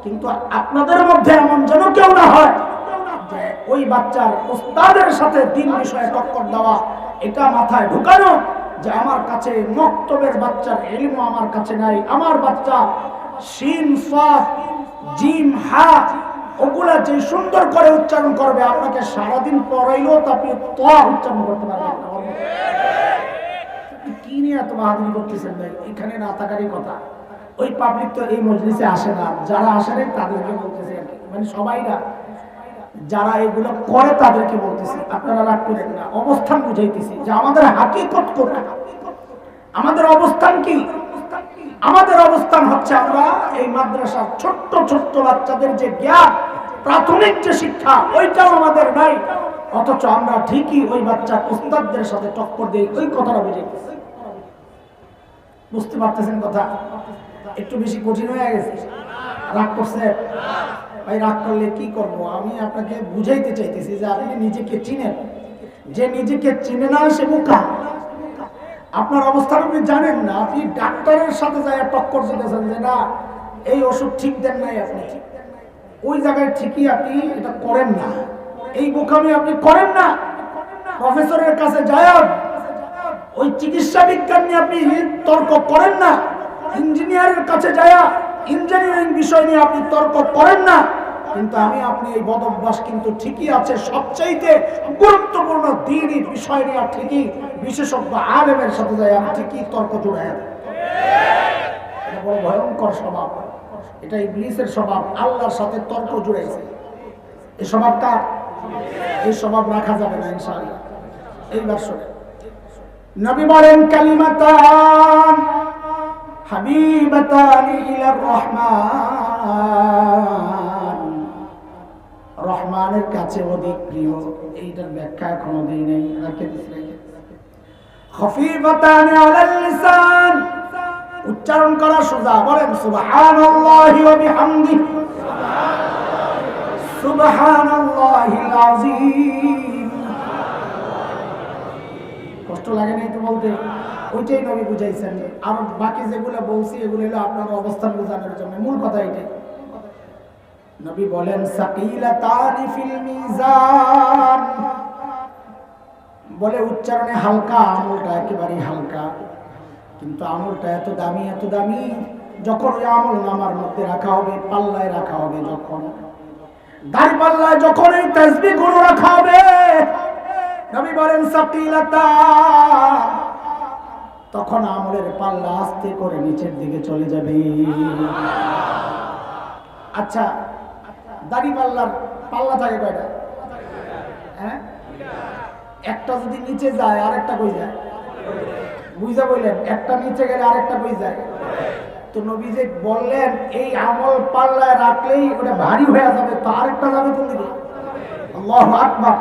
কিন্তু আপনাদের মধ্যে এমন যেন কেউ না হয় যে ওই বাচ্চার উস্তাদের সাথে দিন বিষয়ে টক্কর দেওয়া, এটা মাথায় ঢুকানো যে আমার কাছে মক্তবের বাচ্চার ইলম আমার কাছে নাই, আমার বাচ্চা শিন সাদ জিম হা ওগুলা যে সুন্দর করে উচ্চারণ করবে, আপনাকে সারাদিন পড়াইলেও তো আপনি উচ্চারণ করতে পারবেন না। কি নিয়ে এত বাহাদুরি করতেছেন ভাই? এখানে না থাকারই কথা। ওই পাবলিক তো এই মজলিসে আসে না, যারা আসে না তাদেরকে বলতেছে আর কি, মানে সবাই না, যারা এগুলো করে তাদেরকে বলতেছি। আপনারা রাগ করেন না, অবস্থান বুঝাইতেছি যে আমাদের হাকিকত কোথায়, আমাদের অবস্থান কি। আমাদের অবস্থান হচ্ছে আমরা এই মাদ্রাসার ছোট্ট ছোট্ট বাচ্চাদের যে জ্ঞান, প্রাথমিক যে শিক্ষা, ওইটাও আমাদের নাই, অথচ আমরা ঠিকই ওই বাচ্চার উস্তাদদের সাথে টক্কর দিই। ওই কথাটা বুঝাইতেছি, বুঝতে পারতেছেন কথা? একটু বেশি কঠিন হয়ে গেছে? রাগ করছে ভাই? রাগ করলে কি করব? আমি আপনাকে বুঝাইতে চাইতেছি যে আপনি নিজেকে চিনেন, যে নিজেকে চিনে না সে বোকা। আপনার অবস্থান আপনি জানেন না, আপনি ডাক্তারের সাথে যাই টক্কর দিতেছেন যে না এই ওষুধ ঠিক দেন নাই, আপনি ওই জায়গায় ঠিকই আপনি এটা করেন না, এই বোকামি আপনি করেন না। প্রফেসরের কাছে যায় ওই চিকিৎসা বিজ্ঞান নিয়ে আপনি তর্ক করেন না, ইঞ্জিনিয়ারের কাছে যায় ইঞ্জিনিয়ারিং বিষয় নিয়ে আপনি তর্ক করেন না। কিন্তু আমি আপনি এই বদ অভ্যাস কিন্তু ঠিকই আছে, সবচাইতে গুরুত্বপূর্ণ দ্বীনি বিষয় নিয়ে ঠিকই বিশেষজ্ঞ আলেমের সাথে যায় আমি ঠিকই তর্ক জুড়াই। এটা বড় ভয়ঙ্কর স্বভাব, এটা ইবলিসের স্বভাব, আল্লাহর সাথে তর্ক জুড়াইছে। এই স্বভাবটা, এই স্বভাব রাখা যাবে না ইনশাআল্লাহ। এইবার শুনে নবী বলেন কালিমাতান হাবিবাতান ইলার রহমান, রহমানের কাছে অধিক প্রিয়। এইটার ব্যাখ্যা এখনো দেই নাই, রাখে দিছি। খফিফাতান আলাল লিসান, উচ্চারণ করা সোজা, বলেন সুবহানাল্লাহি ওয়া বিহামদিহি, সুবহানাল্লাহিল আযীম। কষ্ট লাগে নাই তো বলতে? ওইটাই নবী বুঝাইছেন। আর বাকি যেগুলো বলছি এগুলো হলো আপনার অবস্থান বোঝানোর জন্য, মূল কথা এটাই। নবী বলেন সাকিলাতানি ফিল মিজান, বলে উচ্চারণে হালকা, আমলটা একেবারে হালকা, কিন্তু আমলটা এত দামি, এত দামি, যখন ওই আমল নামার মধ্যে রাখা হবে, পাল্লায় রাখা হবে, যখন দাড়ি পাল্লায় যখন এই তাসবিহ গুলো রাখা হবে, নবী বলেন সাকিলাতান, তখন আমলের পাল্লা আস্তে করে নিচের দিকে চলে যাবে। আচ্ছা, দাড়ি পাল্লার পাল্লা থাকে কয়টা? হ্যাঁ, একটা যদি নিচে যায় আরেকটা কই যায়? বুঝা বললেন, একটা নিচে গেলে আরেকটা কই যায়? তো নবী যে বললেন এই আমল পাল্লায় রাখলেই ওটা ভারী হয়ে যাবে, তো আরেকটা যাবে কোন দিকে? আল্লাহু আকবার,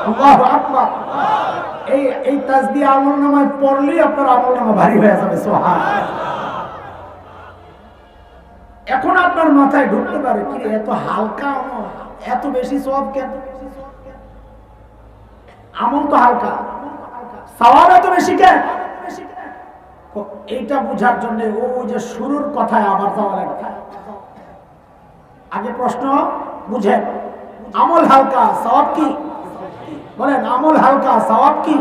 আল্লাহু আকবার। এই তাসবিহ আমলনামায় পড়লেই আপনার আমলনামা ভারী হয়ে যাবে। সুবহানাল্লাহ। এখন আপনার মাথায় ঢুকতে পারে কি এত হালকা আমল, এত বেশি সওয়াব কেন? আমল তো হালকা, সওয়াব এত বেশি কেন? এইটা বুঝার জন্য ওই যে শুরুর কথায় আবার যাওয়া লাগবে। আগে প্রশ্ন বুঝেন, আমল হালকা সওয়াব কি? বলেন আমল হালকা সওয়াব কি?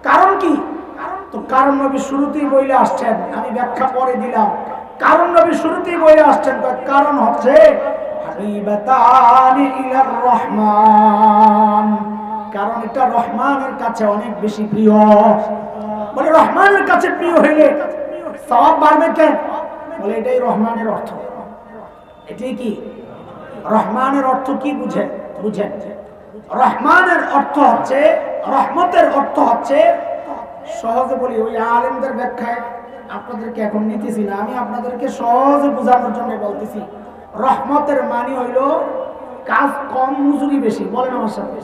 কারণ কি? তো কারণ নবী শুরুতেই বলে আসছেন, আমি ব্যাখ্যা পরে দিলাম। কারণ নবী শুরুতেই বলে আসছেন, কারণ হচ্ছে হাবিবাতানি ইলার রহমান, কারণ এটা রহমানের কাছে অনেক বেশি প্রিয়। বলে রহমানের কাছে প্রিয় হইলে সওয়াব বাড়বে কেন? বলে এটাই রহমানের অর্থ। এটাই কি রহমানের অর্থ? কি বুঝেন? বুঝেন, রহমানের অর্থ হচ্ছে, রহমতের অর্থ হচ্ছে, সহজে বলি, ওই আলেমদের ব্যাখ্যায় আপনাদেরকে এখন নিতেছি না, আমি আপনাদেরকে সহজে বোঝানোর জন্য বলতেছি। রহমতের মানে হইল কাজ কম মজুরি বেশি। বলেন আমার সাথে,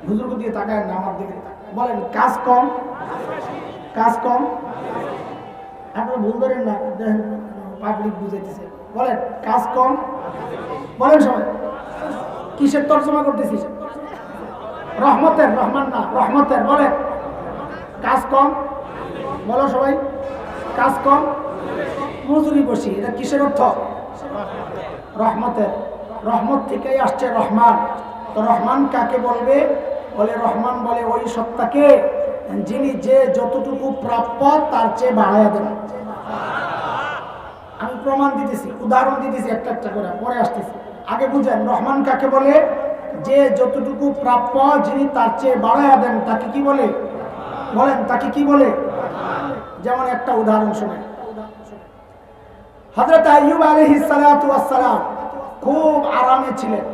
হুজুরকে দিয়ে তাকায় না আমার দিকে, বলেন কাজ কম, কাজ কম। আপনারা ভুল ধরেন না, পাবলিক বুঝাইতেছে। বলেন কাজ কম, বলেন সবাই। কিসের তর্জমা করতেছি? রহমতের, রহমান না, রহমতের। বলেন কাজ কম, বলো সবাই। কাজ কম মজুরি বেশি, এটা কিসের অর্থ? রহমতের। রহমত থেকেই আসছে রহমান। তো রহমান কাকে বলবে? বলে রহমান বলে ওই সত্তাকে যিনি যে যতটুকু প্রাপ্য তার চেয়ে বাড়াইয়া দেন। আমি প্রমাণ দিতেছি, উদাহরণ দিতেছি একটা একটা করে, পরে আসতেছি। আগে বুঝেন রহমান কাকে বলে? যে যতটুকু প্রাপ্য যিনি তার চেয়ে বাড়াইয়া দেন, তাকে কি বলে? বলেন তাকে কি বলে? যেমন একটা উদাহরণ শুনেন। হযরত আইয়ুব আলাইহিস সালাতু ওয়াস সালাম খুব আরামে ছিলেন,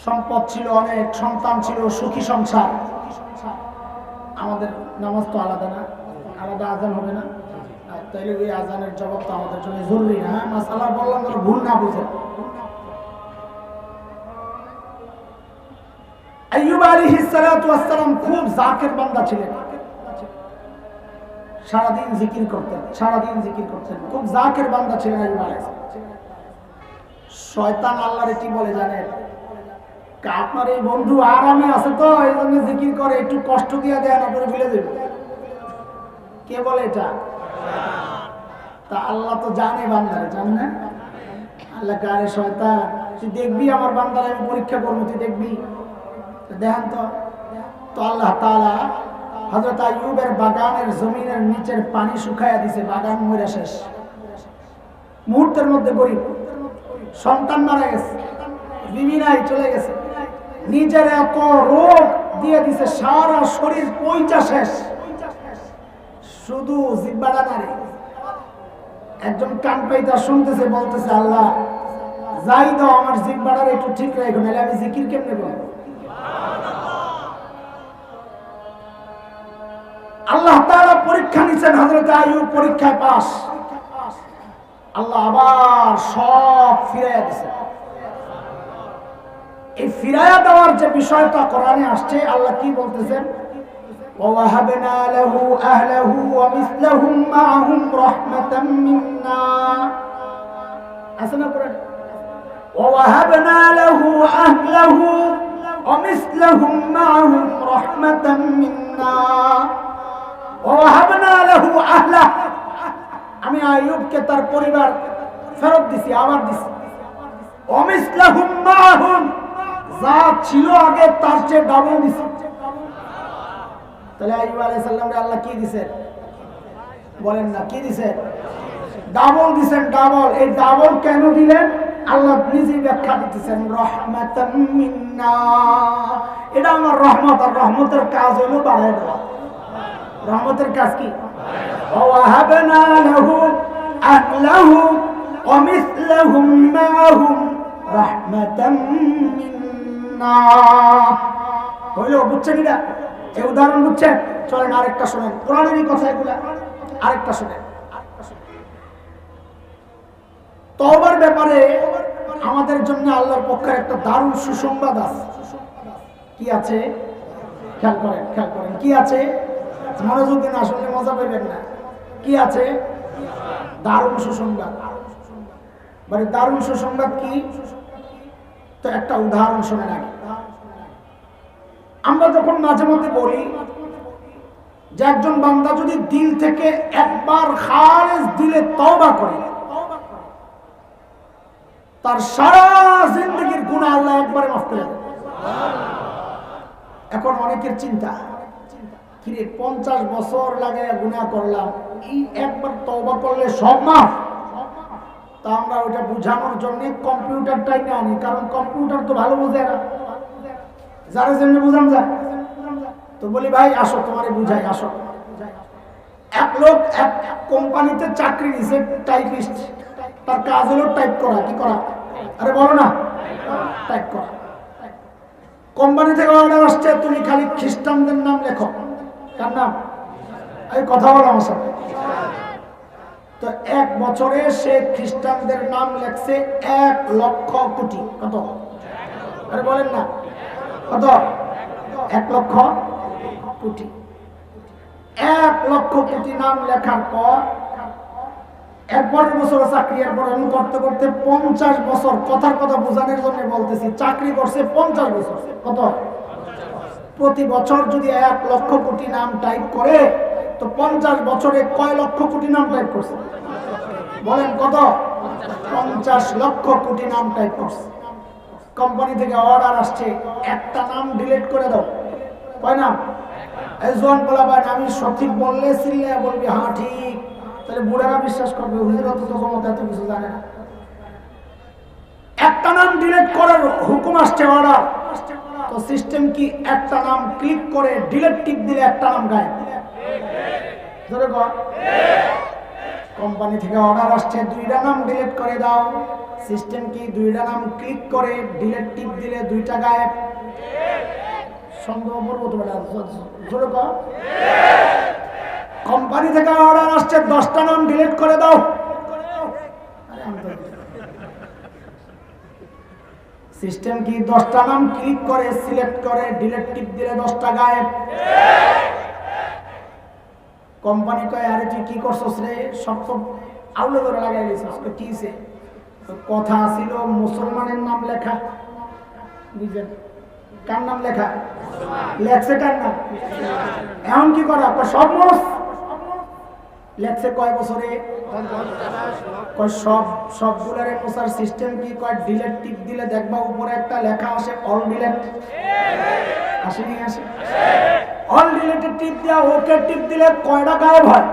সম্পদ ছিল অনেক, সন্তান ছিল, সুখী সংসার। আমাদের নামাজ তো আলাদা না, আলাদা আজান হবে না, তাইলে ওই আজানের জবাব তো আমাদের জন্য জরুরি না। মাসালা বললাম যেন ভুল না বুঝেন। আইয়ুব আলাইহিস সালাতু ওয়াস সালাম খুব জাকির বান্দা ছিলেন, সারাদিন জিকির করতেন, সারাদিন জিকির করতেন, খুব জাকির বান্দা ছিলেন আইয়ুব আলাইহিস সালাম। শয়তান আল্লাহরে কি বলে জানেন? আপনার এই বন্ধু আরামে আছে তো এই জন্য জিকির করে, একটু কষ্ট দিয়ে দেন, আপনারা ভুলে দেবেন। কে বলে এটা? তা আল্লাহ তো জানে বান্দারে, জান না? আল্লাহ কারে শয়তান, তুই দেখবি আমার বান্দারে আমি পরীক্ষা করবো, তুই দেখবি। দেখেন তো আল্লাহ তাআলা হযরত আইয়ুবের বাগানের জমিনের নিচের পানি শুকায়া দিছে, বাগান মরে শেষ। মুহূর্তের মধ্যে গরিব, সন্তান মারা গেছে, বিবি নাই, চলে গেছে, নিজের এত রোগ দিয়ে দিছে, সারা শরীর পয়চা শেষ, শুধু জিহ্বাটা নাড়ে। একজন কান পাইতা শুনতেছে, বলতেছে আল্লাহ যাই দাও, আমার জিহ্বাটার একটু ঠিক রাখো, নাহলে আমি জিকির কেমনে করব? আল্লাহ তাআলা পরীক্ষা নিছেন, হযরত আইয়ুব পরীক্ষায় পাস। আল্লাহ আবার সব ফিরাইয়া দিয়েছে। এই ফিরাইয়া দেওয়ার যে বিষয়টা কোরআনে আসছে, আল্লাহ কি বলতেছেন? وَوَهَبْنَا لَهُ أَهْلَهُ وَمِثْلَهُمْ مَعَهُمْ رَحْمَةً مِنَّا। আসলে কোরআন وَوَهَبْنَا لَهُ أَهْلَهُ وَمِثْلَهُمْ مَعَهُمْ رَحْمَةً مِنَّا وَوَهَبْنَا لَهُ أَهْلَهُ। আমি আইয়ুবকে তার পরিবার ফেরত দিছি, আবার দিছি। وَمِثْلَهُمْ مَعَهُمْ, যা ছিল আগে তার চেয়ে ডাবল দিছি। তাহলে আইয়ুব আলাইহিস সালামকে আল্লাহ কি দিবেন? বলেন না কি দিবেন? ডাবল দিবেন, ডাবল। এই ডাবল কেন দিলেন? আল্লাহ নিজেই ব্যাখ্যা দিতেছেন, রাহমাতাম মিন্না। এটা আমার রহমত, আর রহমতের কাজ হলো বাড়ায় দেওয়া। রহমতের কাজ কি? ওয়াহাবনা লাহু আহলাহু ওয়া মিসলাহুম মাআহুম রাহমাতাম মিন্না। হইলো, বুঝছেন? এটা এই উদাহরণ বুঝছেন? চলেন আরেকটা শুনেন, কোরআনেরই কথা এগুলা। আরেকটা শুনেন, তওবার ব্যাপারে আমাদের জন্য আল্লাহর পক্ষে একটা দারুণ সুসংবাদ আছে। কি আছে? খেয়াল করেন, খেয়াল করেন, কি আছে? মনোযোগ দিন, আসলে মজা পাবেন না। কি আছে? দারুণ সুসংবাদ। মানে দারুণ সুসংবাদ কি? তো একটা উদাহরণ শুনে রাখি। আমরা যখন মাঝে মধ্যে বলি যে একজন বান্দা যদি দিল থেকে একবার খালেস দিলে তওবা করে, তার সারা জিন্দেগীর গুনাহ আল্লাহ একবারে মাফ করে দেন। এখন অনেকের চিন্তা, কিরে 50 বছর লাগে গুনাহ করলাম, এই একবার তওবা করলে সব মাফ? তা আমরা ওইটা বুঝানোর জন্য কম্পিউটারটাই না আনি, কারণ কম্পিউটার তো ভালো বোঝে না, যারা যেমনি বুঝান যায়। তো বলি ভাই আসো তোমারে বুঝাই, আসো। এক লোক এক কোম্পানিতে চাকরি নিছে, টাইপিস্ট। তার কাজ হলো টাইপ করা। কি করা? আরে বলো না, টাইপ করা। কোম্পানি থেকে অর্ডার আসছে, তুমি খালি খ্রিস্টানদের নাম লেখো। কার নাম? এই কথা বলো আমার সাথে। তো 1 বছরে সে খ্রিস্টানদের নাম লেখছে 1 লক্ষ কোটি। কত? আরে বলেন না, কত? 1 লক্ষ কোটি। 1 লক্ষ কোটি নাম লেখার পর এরপরের বছর চাকরি, এরপর আমি করতে করতে 50 বছর, কথার কথা বোঝানোর জন্য বলতেছি, চাকরি করছে 50 বছর। কত? প্রতি বছর যদি 1 লক্ষ কোটি নাম টাইপ করে, তো 50 বছরে কয় লক্ষ কোটি নাম টাইপ করছে? বলেন কত? 50 লক্ষ কোটি নাম টাইপ করছে। কোম্পানি থেকে অর্ডার আসছে, একটা নাম ডিলিট করে দাও। কয় নাম? এই জোয়ান বলা ভাই, আমি সঠিক বললে সিল্লে বলবি হ্যাঁ ঠিক, তাহলে বুড়ারা বিশ্বাস করবে। হুজুরা তো ক্ষমতা এত কিছু জানে না। একটা নাম ডিলিট করার হুকুম আসছে, অর্ডার। তো সিস্টেম কি একটা নাম ক্লিক করে ডিলিট টিপ দিলে একটা নাম গায়েব? ধরে কর। কোম্পানি থেকে অর্ডার আসছে, 2টা নাম ডিলিট করে দাও। সিস্টেম কি 2টা নাম ক্লিক করে ডিলিট টিপ দিলে 2টা গায়েব? সন্দেহ করবো তো বেটা, ধরে কর। কোম্পানি থেকে অর্ডার আসছে, 10টা নাম ডিলিট করে দাও। সিস্টেম কি 10টা নাম ক্লিক করে সিলেক্ট করে ডিলিট টিপ দিলে 10টা গায়েব? কোম্পানি কয় আরে তুই কি করছস রে, সব তো আউলে ধরে লাগাই দিয়েছিস। কি হইছে? কথা ছিল মুসলমানের নাম লেখা। বুঝলেন? কার নাম লেখা? লেখছে কার নাম? এখন কি করা? সব মোস লেখছে কয় বছরে? সবগুলারে মোছার সিস্টেম কি কয় ডিলিট টিপ দিলে দেখবা উপরে একটা লেখা আসে অল ডিলিট। আসেনি? আসে। অল ডিলিটে টিপ দেওয়া, ওকে টিপ দিলে কয়টা গায়েব হয়?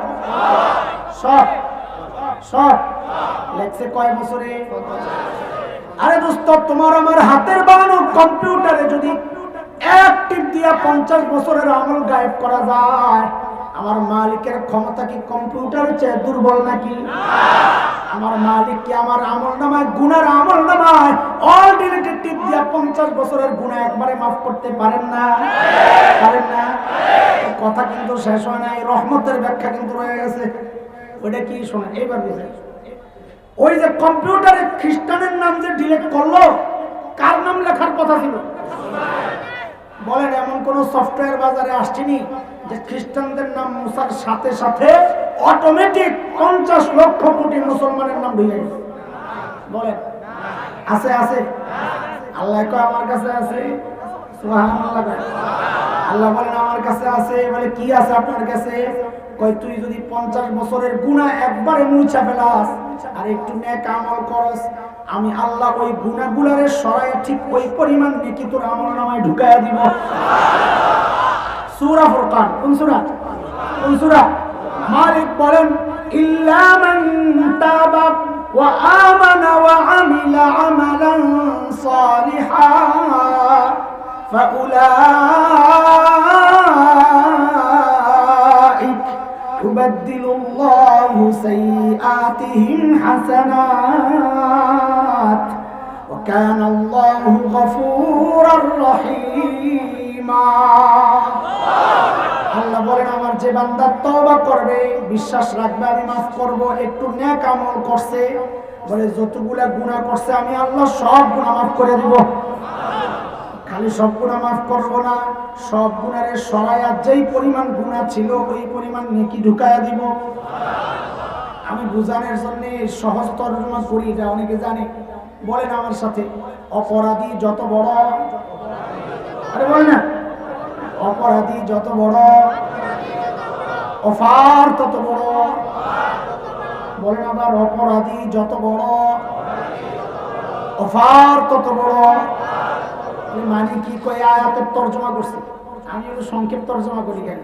সব। সব লেখছে কয় বছরে? আরে দোস্ত, তোমার আমার হাতের বানানো কম্পিউটারে যদি এক টিপ দিয়া 50 বছরের আমল গায়েব করা যায়, আমার মালিকের ক্ষমতা কি কম্পিউটারের চেয়ে দুর্বল নাকি? আমার মালিক কি আমার আমল নামায়, গুনার আমল নামায় অল ডিলিটেড টিপ দিয়া 50 বছরের গুনাহ একবারে মাফ করতে পারেন না? পারেন না? কথা কিন্তু শেষ হয় নাই, রহমতের ব্যাখ্যা কিন্তু রয়ে গেছে। ওইটা কি শোনেন, এইবার বুঝেন। ওই যে কম্পিউটারে খ্রিস্টানের নাম যে ডিলিট করলো, কার নাম লেখার কথা ছিল? বলেন এমন কোন সফটওয়্যার বাজারে আসছেনি যে খ্রিস্টানদের নাম মুছার সাথে সাথে অটোমেটিক 50 লক্ষ কোটি মুসলমানের নাম ঢুকে গেছে? বলেন আছে? আছে? আল্লাহ কয় আমার কাছে আছে। সুবহানাল্লাহ। আল্লাহ বলেন আমার কাছে আছে। বলে কি আছে আপনার কাছে? কয় তুই যদি 50 বছরের গুনাহ একবারে মুছা ফেলাস আর একটু নেক আমল করস, আমি আল্লাহ ওই গুনাহগুলোরে সরায় ঠিক ওই পরিমাণ নেকি তোর আমলনামায় ঢুকায়া দিব। সূরা ফুরকান। কোন সূরা? কোন সূরা? মালিক বলেন ইল্লা মান তাবা ওয়া আমানা ওয়া আমিলা আমালান সালিহান ফাউলাইক ইউবাদদিলুল্লাহু সাইয়্যাতিহিম হাসানাত ওয়া কানাল্লাহু গফুরার রহিমা। আল্লাহ বলেন আমার যে বান্দা তওবা করবে, বিশ্বাস রাখবে আমি মাফ করব, একটু নেক আমল করছে, বলে যতগুলা গুনাহ করছে আমি আল্লাহ সব গুনাহ মাফ করে দিব। খালি সব গুনাহ মাফ করব না, সব গুনাহের সরায়া যেই পরিমাণ গুনাহ ছিল ওই পরিমাণ নেকি ঢুকায়া দিব। আমি বুঝানোর জন্য সহজ তর্জমা করি, এটা অনেকে জানে। বলেন আমার সাথে, অপরাধী যত বড়, আরে বল না, অপরাধী যত বড় অফার তত বড়। বলেন আবার, অপরাধী যত বড় অফার তত বড়। মানে কি কয় আয়াতের তর্জমা করছে, আমি একটু সংক্ষেপ তর্জমা করি কেন।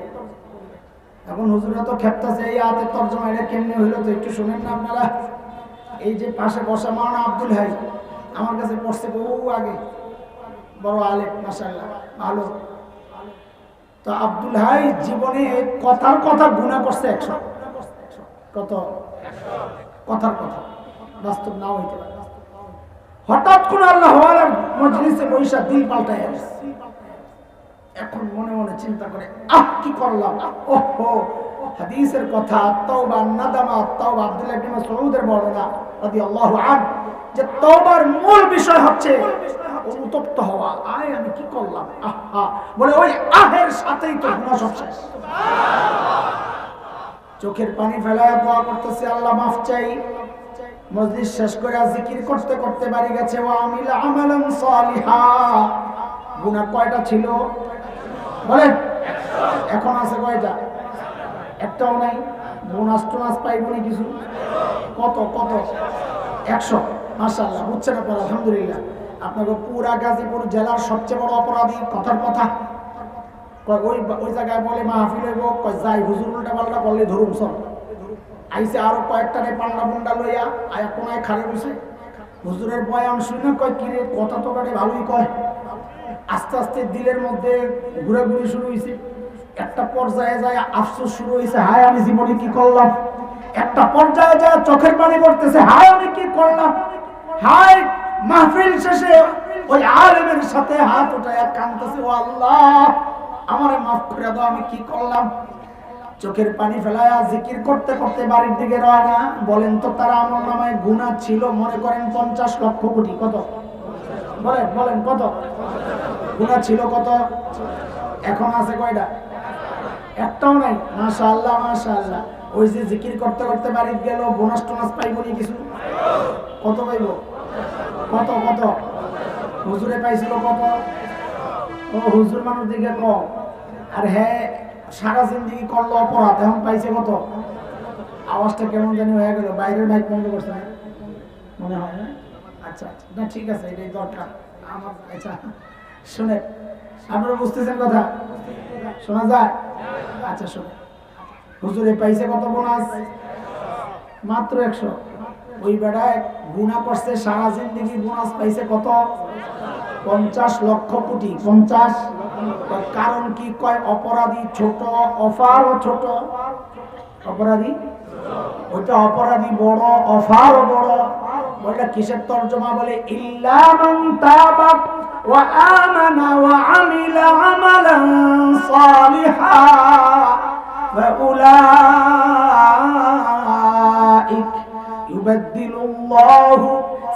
এখন হুজুরা তো খেপতাছে এই আয়াতের তর্জমা, এটা কেমনে হইলো তো একটু শুনেন না আপনারা। এই যে পাশে বসা মাওলানা আব্দুল হাই আমার কাছে পড়ছে বহু আগে, বড় আলেম মাশাআল্লাহ, ভালো। তো আব্দুল হাই জীবনে কথার কথা গুনাহ করছে 100। কত? কথার কথা, বাস্তব নাও হইতে পারে। হঠাৎ করে আল্লাহ ওয়ালার মজলিসে বৈশা দিল পাল্টায় গেছে। এখন মনে মনে চিন্তা করে, কি করলাম, ওহো হাদিসের কথা, তাওবা নাদামা, তাওবা আব্দুল্লাহ ইবনে মাসউদের বর্ণনা রাদিয়াল্লাহু আনহু, যে তওবার মূল বিষয় হচ্ছে অনুতপ্ত হওয়া। আমি কি করলাম, বলে ওই আহের সাথেই তো গুনাহ সব শেষ। চোখের পানি ফেলায় দোয়া করতেছে, আল্লাহ মাফ চাই। মজলিস শেষ করে জিকির করতে করতে বাড়ি গেছে। ওয়া আমিলা আমালান সালিহা। গুনাহ কয়টা ছিল বলেন? 100। এখন আছে কয়টা? একটাও নাই। বোনাস টোনাস পাইবনি কিছু? কত কত? 100। মাশাআল্লাহ, বুঝছেন আপনারা? আলহামদুলিল্লাহ। আপনাকে পুরা গাজীপুর জেলার সবচেয়ে বড় অপরাধী, কথার কথা। ওই জায়গায় বলে মাহফিল হইব, যাই হুজুর উল্টা পাল্টা বললে ধরুন সব। আইসে আরো কয়েকটা রে পান্ডা মুন্ডা লইয়া আয়া কোনায় খাড়ে বসে হুজুরের বয়ান শুনে কয়, কিরে কথা তো কাটে ভালোই কয়। আস্তে আস্তে দিলের মধ্যে ঘুরাঘুরি শুরু হয়েছে। একটা পর্যায়ে যায় আফসোস শুরু হয়েছে, হায় আমি জীবনে কি করলাম। একটা পর্যায়ে যায় চোখের পানি পড়তেছে, হায় আমি কি করলাম। হায় মাহফিল শেষে ওই আলেমের সাথে হাত উঠায় কাঁদতেছে, ও আল্লাহ আমারে মাফ করে দাও, আমি কি করলাম। চোখের পানি ফেলায়া জিকির করতে করতে বাড়ির দিকে রওনা। বলেন তো তার আমলনামায় গুনাহ ছিল মনে করেন 50 লক্ষ কোটি। কত বলেন? বলেন কত গুনাহ ছিল? কত? এখন আছে কয়টা? একটাও নাই। মাশাআল্লাহ মাশাআল্লাহ। ওই যে জিকির করতে করতে বাড়ি গেল, বোনাস টোনাস পাইবনি কিছু? কত পাইব? কত কত? হুজুরে পাইছিল কত? ও হুজুর মানুষ দিকে কম। আর হ্যাঁ, সারা জিন্দেগি করলো অপরাধ, এখন পাইছে কত? আওয়াজটা কেমন জানি হয়ে গেল, বাইরের মাইক বন্ধ করছে না মনে হয় না? আচ্ছা আচ্ছা, না ঠিক আছে, এটাই দরকার আমার। আচ্ছা শুনে, আপনারা বুঝতেছেন কথা? শোনা যায়? আচ্ছা শুনে, হুজুরে পাইছে কত বোনাস? মাত্র 100। ওই বেড়ায় গুনাহ করছে, সারা জিন্দেগি বোনাস পাইছে কত? 50 লক্ষ কোটি। 50। কারণ কি কয়? অপরাধী ছোট, অফারও ছোট। অপরাধী ওইটা অপরাধী বড়, অফারও বড়। বলটা কিসের তর্জমা? বলে ইল্লা মান তাবা ওয়া আমানা ওয়া আমিলা আমালান সালিহা ফা উলাইক ইউবাদদিলুল্লাহু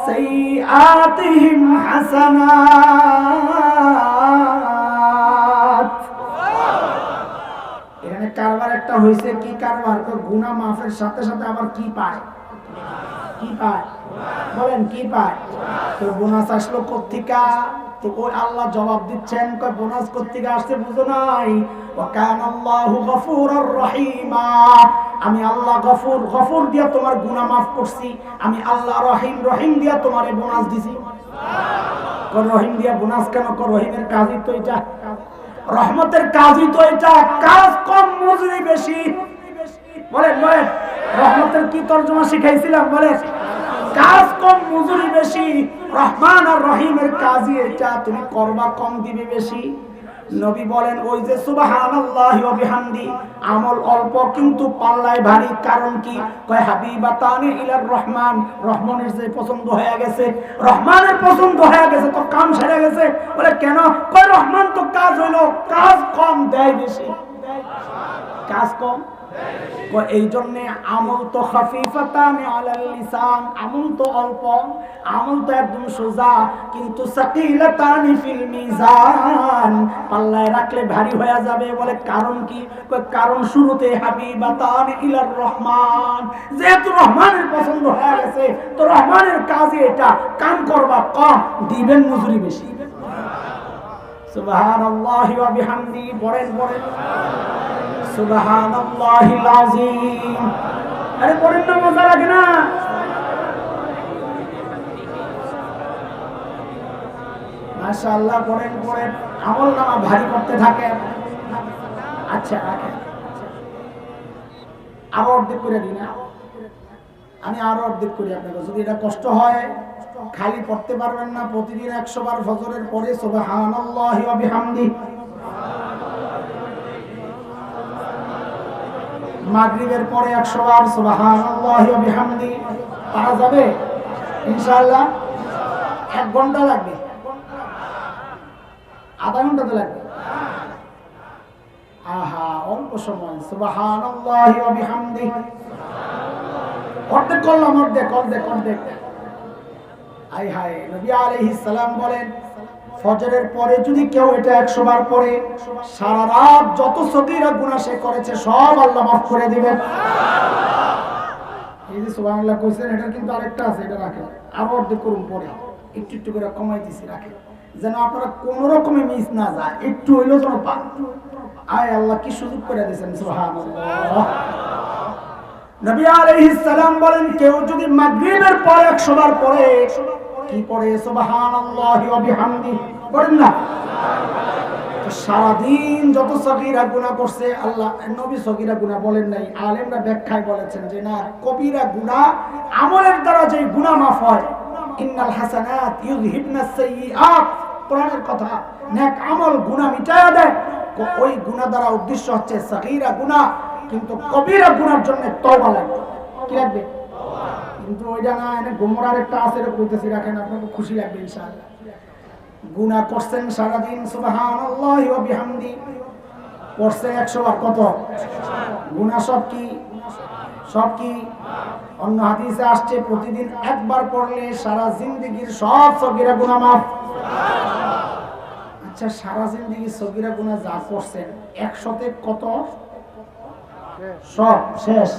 সাইয়্যাতিহিম হাসানাত। এখানে কারবার একটা হয়েছে। কি কারবার? তো গুনাহ মাফের সাথে সাথে আবার কি পায়? কি পায়? বলেন কি পায়? তো বোনাস আসলো কোত্থেকে? তো ওই আল্লাহ জবাব দিচ্ছেন, কয় বোনাস কোত্থেকে আসছে বুঝো নাই? ওয়া কানাল্লাহু গফুরুর রহিমা। আমি আল্লাহ গফুর, গফুর দিয়া তোমার গুনাহ মাফ করছি। আমি আল্লাহ রহিম, রহিম দিয়া তোমারে বোনাস দিছি। সুবহানাল্লাহ। রহিম দিয়া বোনাস কেন? রহিমের কাজই তো এটা, রহমতের কাজই তো এটা। কাজ কম মজুরি বেশি। বলেন বলেন, রহমতের কি তর্জমা শিখাইছিলাম? বলেন, কাজ কম মজুরি বেশি। রহমান আর রহিমের কাজই এটা, তুমি করবা কম দিবে বেশি। নবী বলেন ওই যে সুবহানাল্লাহি ওয়া বিহামদি, আমল অল্প কিন্তু পাল্লায় ভারী। কারণ কি? কয় হাবিবাতানি ইলার রহমান, রহমানের যে পছন্দ হয়ে গেছে, রহমানের পছন্দ হয়ে গেছে তো কাম সেরে গেছে। বলে কেন? কয় রহমান তো কাজ হইলো, কাজ কম দেয় বেশি। কাজ কম। এই জন্য আমল তো খাফিফাতান আলাল লিসান, আমল তো অল্প, আমল তো একদম সোজা, কিন্তু সাকিলাতান ফিল মিজান, পাল্লায় রাখলে ভারী হয়ে যাবে। বলে কারণ কি? কারণ শুরুতে হাবিবাতান ইলার রহমান, যেহেতু রহমানের পছন্দ হয়ে গেছে তো রহমানের কাজে এটা, কাম করবা কম, দিবেন মজুরি বেশি। সুবহানাল্লাহি ওয়া বিহামদিহি, পড়েন পড়েন সুবহানাল্লাহিল আযীম। আরে পড়েন না, মজা লাগে না? মাশাআল্লাহ, পড়েন পড়েন, আমল নামা ভারী করতে থাকে। আচ্ছা রাখেন, আরো অর্ধেক করে দিন। আমি আরো অর্ধেক করি আপনাকে, যদি এটা কষ্ট হয় খালি পড়তে পারবেন না, প্রতিদিন 100 বার ফজরের পরে সুবহানাল্লাহি ওয়া বিহামদিহি, মাগরিবের পরে 100 বার সুবহানাল্লাহি ওয়া বিহামদিহি পারা যাবে ইনশাআল্লাহ। 1 ঘন্টা লাগবে, আধা ঘন্টা তো লাগবে। আহা, অল্প সময়। সুবহানাল্লাহি ওয়া বিহামদিহি, অর্ধেক করলাম, অর্ধেক অর্ধেক অর্ধেক। আই হায়, নবী আলাইহিস সালাম বলেন ফজরের পরে যদি কেউ এটা 100 বার পড়ে, সারা রাত যত সগীরা গুনাহ সে করেছে সব আল্লাহ মাফ করে দিবেন। এই যে সুবহানাল্লাহ কইছেন, এটা কিন্তু আরেকটা আছে, এটা রাখেন, আরো অর্ধেক করুন পরে, একটু একটু করে কমাই দিছি, রাখেন যেন আপনারা কোন রকমে মিস না যায়, একটু হইলেও যেন পান। আয় আল্লাহ, কি সুযোগ করে দিয়েছেন, সুবহানাল্লাহ। নবী আলাইহিস সালাম বলেন কেউ যদি মাগরিবের পর 100 বার পড়ে, কি পড়ে? সুবহানাল্লাহি ওয়া বিহামদিহি, পড়েন না? সারা দিন যত সগীরা গুনাহ করছে, আল্লাহ নবী সগীরা গুনাহ বলেন নাই, আলেমরা ব্যাখ্যায় বলেছেন যে না, কবিরা গুনাহ আমলের দ্বারা যে গুনাহ মাফ হয়, ইন্নাল হাসানাত ইউযহিবনাস সাইয়্যাত, কোরআনের কথা, নেক আমল গুনাহ মিটায়া দেয়। ওই গুনাহ দ্বারা উদ্দেশ্য হচ্ছে সগীরা গুনাহ, কিন্তু কবিরা গুনার জন্য তওবা লাগবে। কি লাগবে? কিন্তু ওইটা না, এনে গোমরার একটা আছে, এটা কইতেছি, রাখেন, আপনাকে খুশি লাগবে ইনশাআল্লাহ। গুনাহ করছেন সারা দিন, সুবহানাল্লাহি ওয়া বিহামদিহি পড়ছে 100 বার, কত গুনাহ? সব কি? সব কি? অন্য হাদিসে আসছে প্রতিদিন একবার পড়লে সারা জিন্দেগীর সব সগীরা গুনাহ মাফ। আচ্ছা, সারা জিন্দেগী সগীরা গুনাহ যা করছেন 100তে কত? সব শেষ।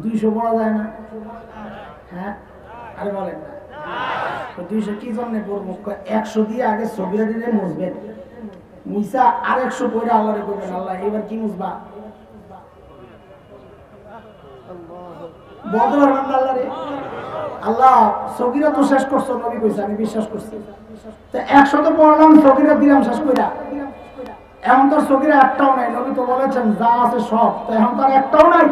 200 পড়া যায় না? হ্যাঁ, আরে বলেন না, 200 কি জন্য পড়বো? 100 দিয়ে আগে সগীরা দিলে মুছবেন, মুইসা আর 100 পড়ে আল্লাহরে কইবেন, আল্লাহ এবার কি মুছবা? বলতে পারবেন না আল্লাহরে, আল্লাহ সগীরা তো শেষ করছো, নবী কইছে, আমি বিশ্বাস করছি। তো 100 তো পড়লাম, সগীরা দিলাম শেষ কইরা, এখন তো সগীরা একটাও নাই। নবী তো বলেছেন যা আছে সব, তো এখন তো আর একটাও নাই।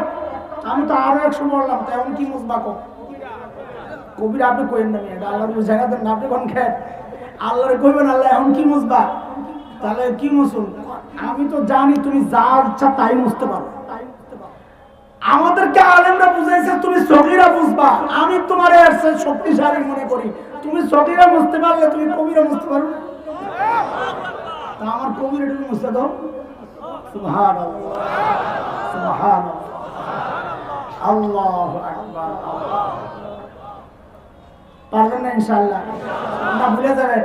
আমি তো আরো 100 পড়লাম, তো এখন কি মুছবা? কবিরা আপনি কইেন না, এটা আল্লাহর বুঝাইয়া দেন না, আপনি কোন খেত আল্লাহরে কইবেন, আল্লাহ এখন কি মুছবা? তাহলে কি মুছুন? আমি তো জানি তুমি যা ইচ্ছা তাই মুছতে পারো। আমাদেরকে আলেমরা বুঝাইছে তুমি সগীরা মুছবা, আমি তোমার শক্তিশালী মনে করি। তুমি সগীরা মুছতে পারলে তুমি কবিরা মুছতে পারো না? তা আমার কবিরা তুমি মুছতে দাও। সুবহানাল্লাহ, সুবহানাল্লাহ, আল্লাহু আকবার। পারবেন না ইনশাআল্লাহ? না ভুলে যাবেন,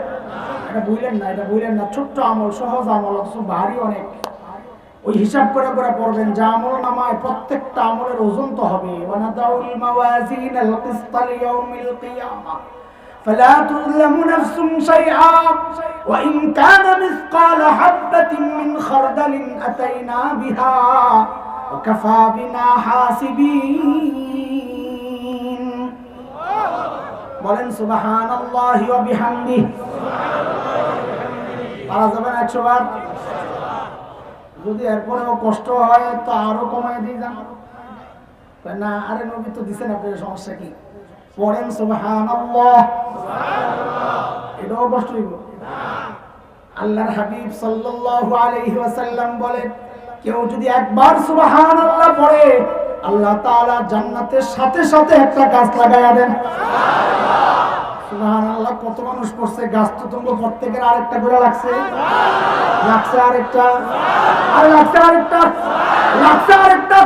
এটা ভুলেন না, এটা ভুলেন না। ছোট্ট আমল, সহজ আমল, অথচ ভারী অনেক। ওই হিসাব করে করে পড়বেন, যা আমল নামায় প্রত্যেকটা আমলের ওজন তো হবে। ওয়ানাদাউল মাওয়াজিনাল কিসতা লিয়াউমিল কিয়ামাহ ফালা তুযলামু নাফসুন শাইআ ওয়া ইন কানা মিসকালা হাববাতিন মিন খারদালিন আতাইনা বিহা ওয়া কাফা বিনা হাসিবিন। বলেন সুবহানাল্লাহি ওয়া বিহামদিহি, পারা যাবেন 100 বার? যদি এরপরেও কষ্ট হয় তো আরো কমাই দিয়ে যান না। আরে নবী তো দিছেন, আপনার সমস্যা কি? পড়েন সুবহানাল্লাহ, এটাও কষ্ট হইব? আল্লাহর হাবিব সাল্লাল্লাহু আলাইহি ওয়াসাল্লাম বলেন কেউ যদি একবার সুবহানাল্লাহ পড়ে, আল্লাহ তাআলা জান্নাতের সাথে সাথে একটা গাছ লাগায়া দেন। সুবহানাল্লাহ, কত মানুষ পড়ছে? গাছ তো তোমরা প্রত্যেকের আরেকটা করে লাগছে, লাগছে আরেকটা, আর লাগছে আরেকটা। লাগছে আরেকটা,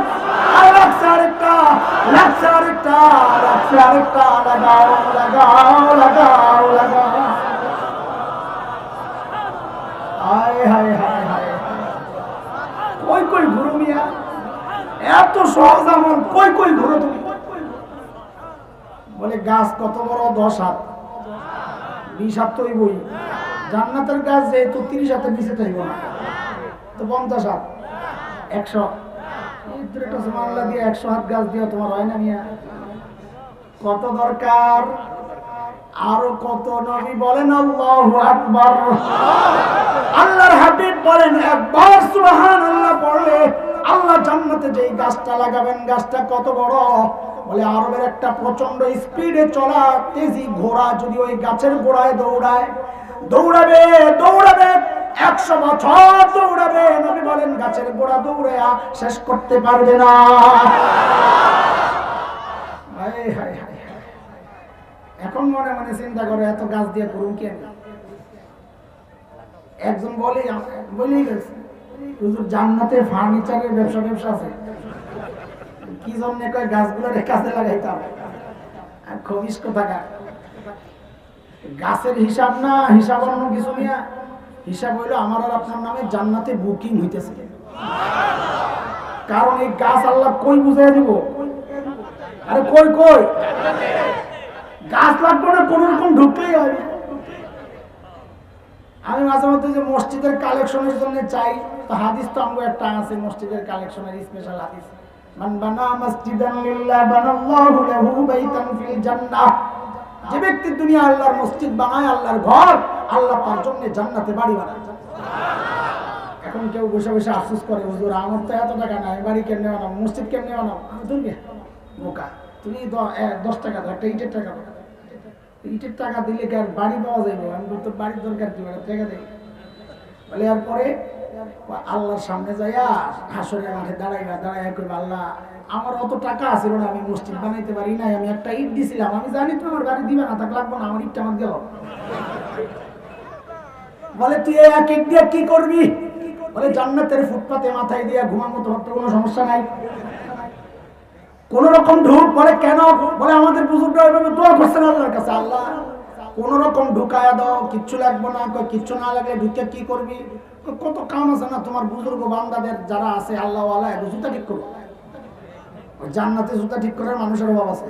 আর লাগছে আরেকটা, লাগছে আরেকটা, লাগছে আরেকটা, লাগাও লাগাও লাগাও লাগাও। হায় হায় হায় হায়, কই কই ঘুরো মিয়া, এত সহজ আমল কই কই ঘুরো তুমি? বলে গাছ কত বড়? 10 হাত, 20 হাত তো বই। জান্নাতের গাছ যেহেতু 30 হাতের নিচে থাকবো না, তো 50 হাত, 100 সুবহানাল্লাহ দিয়ে 100 হাত গাছ দিয়ে তোমার হয় না মিয়া? কত দরকার? আরো কত নবী বলেন আল্লাহু আকবার। আল্লাহর হাবিব বলেন একবার সুবহানাল্লাহ পড়লে আল্লাহ জান্নাতে যেই গাছটা লাগাবেন, গাছটা কত বড়? বলে আরবের একটা প্রচন্ড স্পিডে চলা তেজি ঘোড়া যদি ওই গাছের গোড়ায় দৌড়ায়, দৌড়াবে দৌড়াবে 100 বছর দৌড়াবে, নবী বলেন গাছের গোড়া দৌড়ায়া শেষ করতে পারবে না। হায় হায় হায়, এখন মনে মনে চিন্তা করে এত গাছ দিয়ে করুন কেন? একজন বলেই গেছে হুজুর জান্নাতে ফার্নিচারের ব্যবসা আছে, কি জন্য কয় গাছগুলোর কাছে লাগাইতাম। আর খবিস কোথাকার, গাছের হিসাব না, হিসাব অন্য কিছু নিয়ে। হিসাব হইলো আমার আর আপনার নামে জান্নাতে বুকিং হইতেছে। কারণ এই গাছ আল্লাহ কই বুঝাই দিব? আরে কই কই গাছ লাগবে না, কোন রকম ঢুকলেই হবে। আমি মাঝে মধ্যে যে মসজিদের কালেকশনের জন্য চাই, তো হাদিস তো আমগো একটা আছে মসজিদের কালেকশনের স্পেশাল হাদিস, মান বানা মসজিদান লিল্লাহ বানাল্লাহু লাহু বাইতান ফিল জান্নাহ। যে ব্যক্তি দুনিয়া আল্লাহর মসজিদ বানায়, আল্লাহর ঘর, আল্লাহ তার জন্য জান্নাতে বাড়ি বানায়। এখন কেউ বসে বসে আফসোস করে হুজুর আমার তো এত টাকা নাই, বাড়ি কেমনে বানাবো, মসজিদ কেমনে বানাবো? আমি তুমি বোকা, তুমি 10 টাকা দাও, একটা ইটের টাকা দাও। ইটের টাকা দিলে কি আর বাড়ি পাওয়া যাবে? আমি বলতো বাড়ির দরকার কি, টাকা দেয় বলে। এরপরে আল্লাহর সামনে যাইয়া হাসরের মাঠে দাঁড়াইবা, দাঁড়াইয়া করবে আল্লাহ আমার অত টাকা আছে না, আমি মসজিদ বানাইতে পারি নাই, আমি একটা ইট দিছিলাম, আমি জানি তো আমার বাড়ি দিবে না, তাকে লাগবো না, আমার ইটটা আমার গেল। বলে তুই এক ইট দিয়ে কি করবি? বলে জান্নাতের ফুটপাতে মাথায় দিয়ে ঘুমাবো, তোমার তো কোনো সমস্যা নাই, কোন রকম ঢুক। বলে কেন? বলে আমাদের বুজুর্গরা এভাবে দোয়া করছেন আল্লাহর কাছে, আল্লাহ কোন রকম ঢুকায়া দাও, কিচ্ছু লাগবে না। কিচ্ছু না লাগলে ঢুকে কি করবি? কত কাম আছে না তোমার বুজুর্গ বান্দাদের যারা আছে আল্লাহ ওয়ালা, জুতা ঠিক করো। জান্নাতে জুতা ঠিক করার মানুষের অভাব আছে।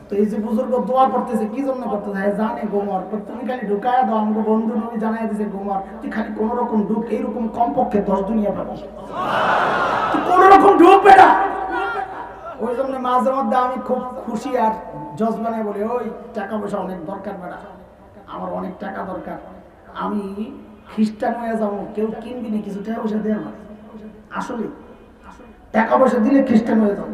তো এই যে বুজুর্গ দোয়া করতেছে, কি জন্য করতেছে? জানে গোমর, তুমি খালি ঢুকায়া দাও। আমাকে বন্ধু নবী জানাই দিছে গোমর, তুই খালি কোন রকম ঢুক, এইরকম কমপক্ষে 10 দুনিয়া পাবো, তুই কোন রকম ঢুক বেটা। ওই জন্য মাঝে মধ্যে আমি খুব খুশি আর জজমানে বলি, ওই টাকা পয়সা অনেক দরকার বেটা, আমার অনেক টাকা দরকার, আমি খ্রিস্টান হয়ে যাবো, কেউ কিনবি না, কিছু টাকা পয়সা দেয় না। আসলে টাকা পয়সা দিলে খ্রিস্টান হয়ে যাবো।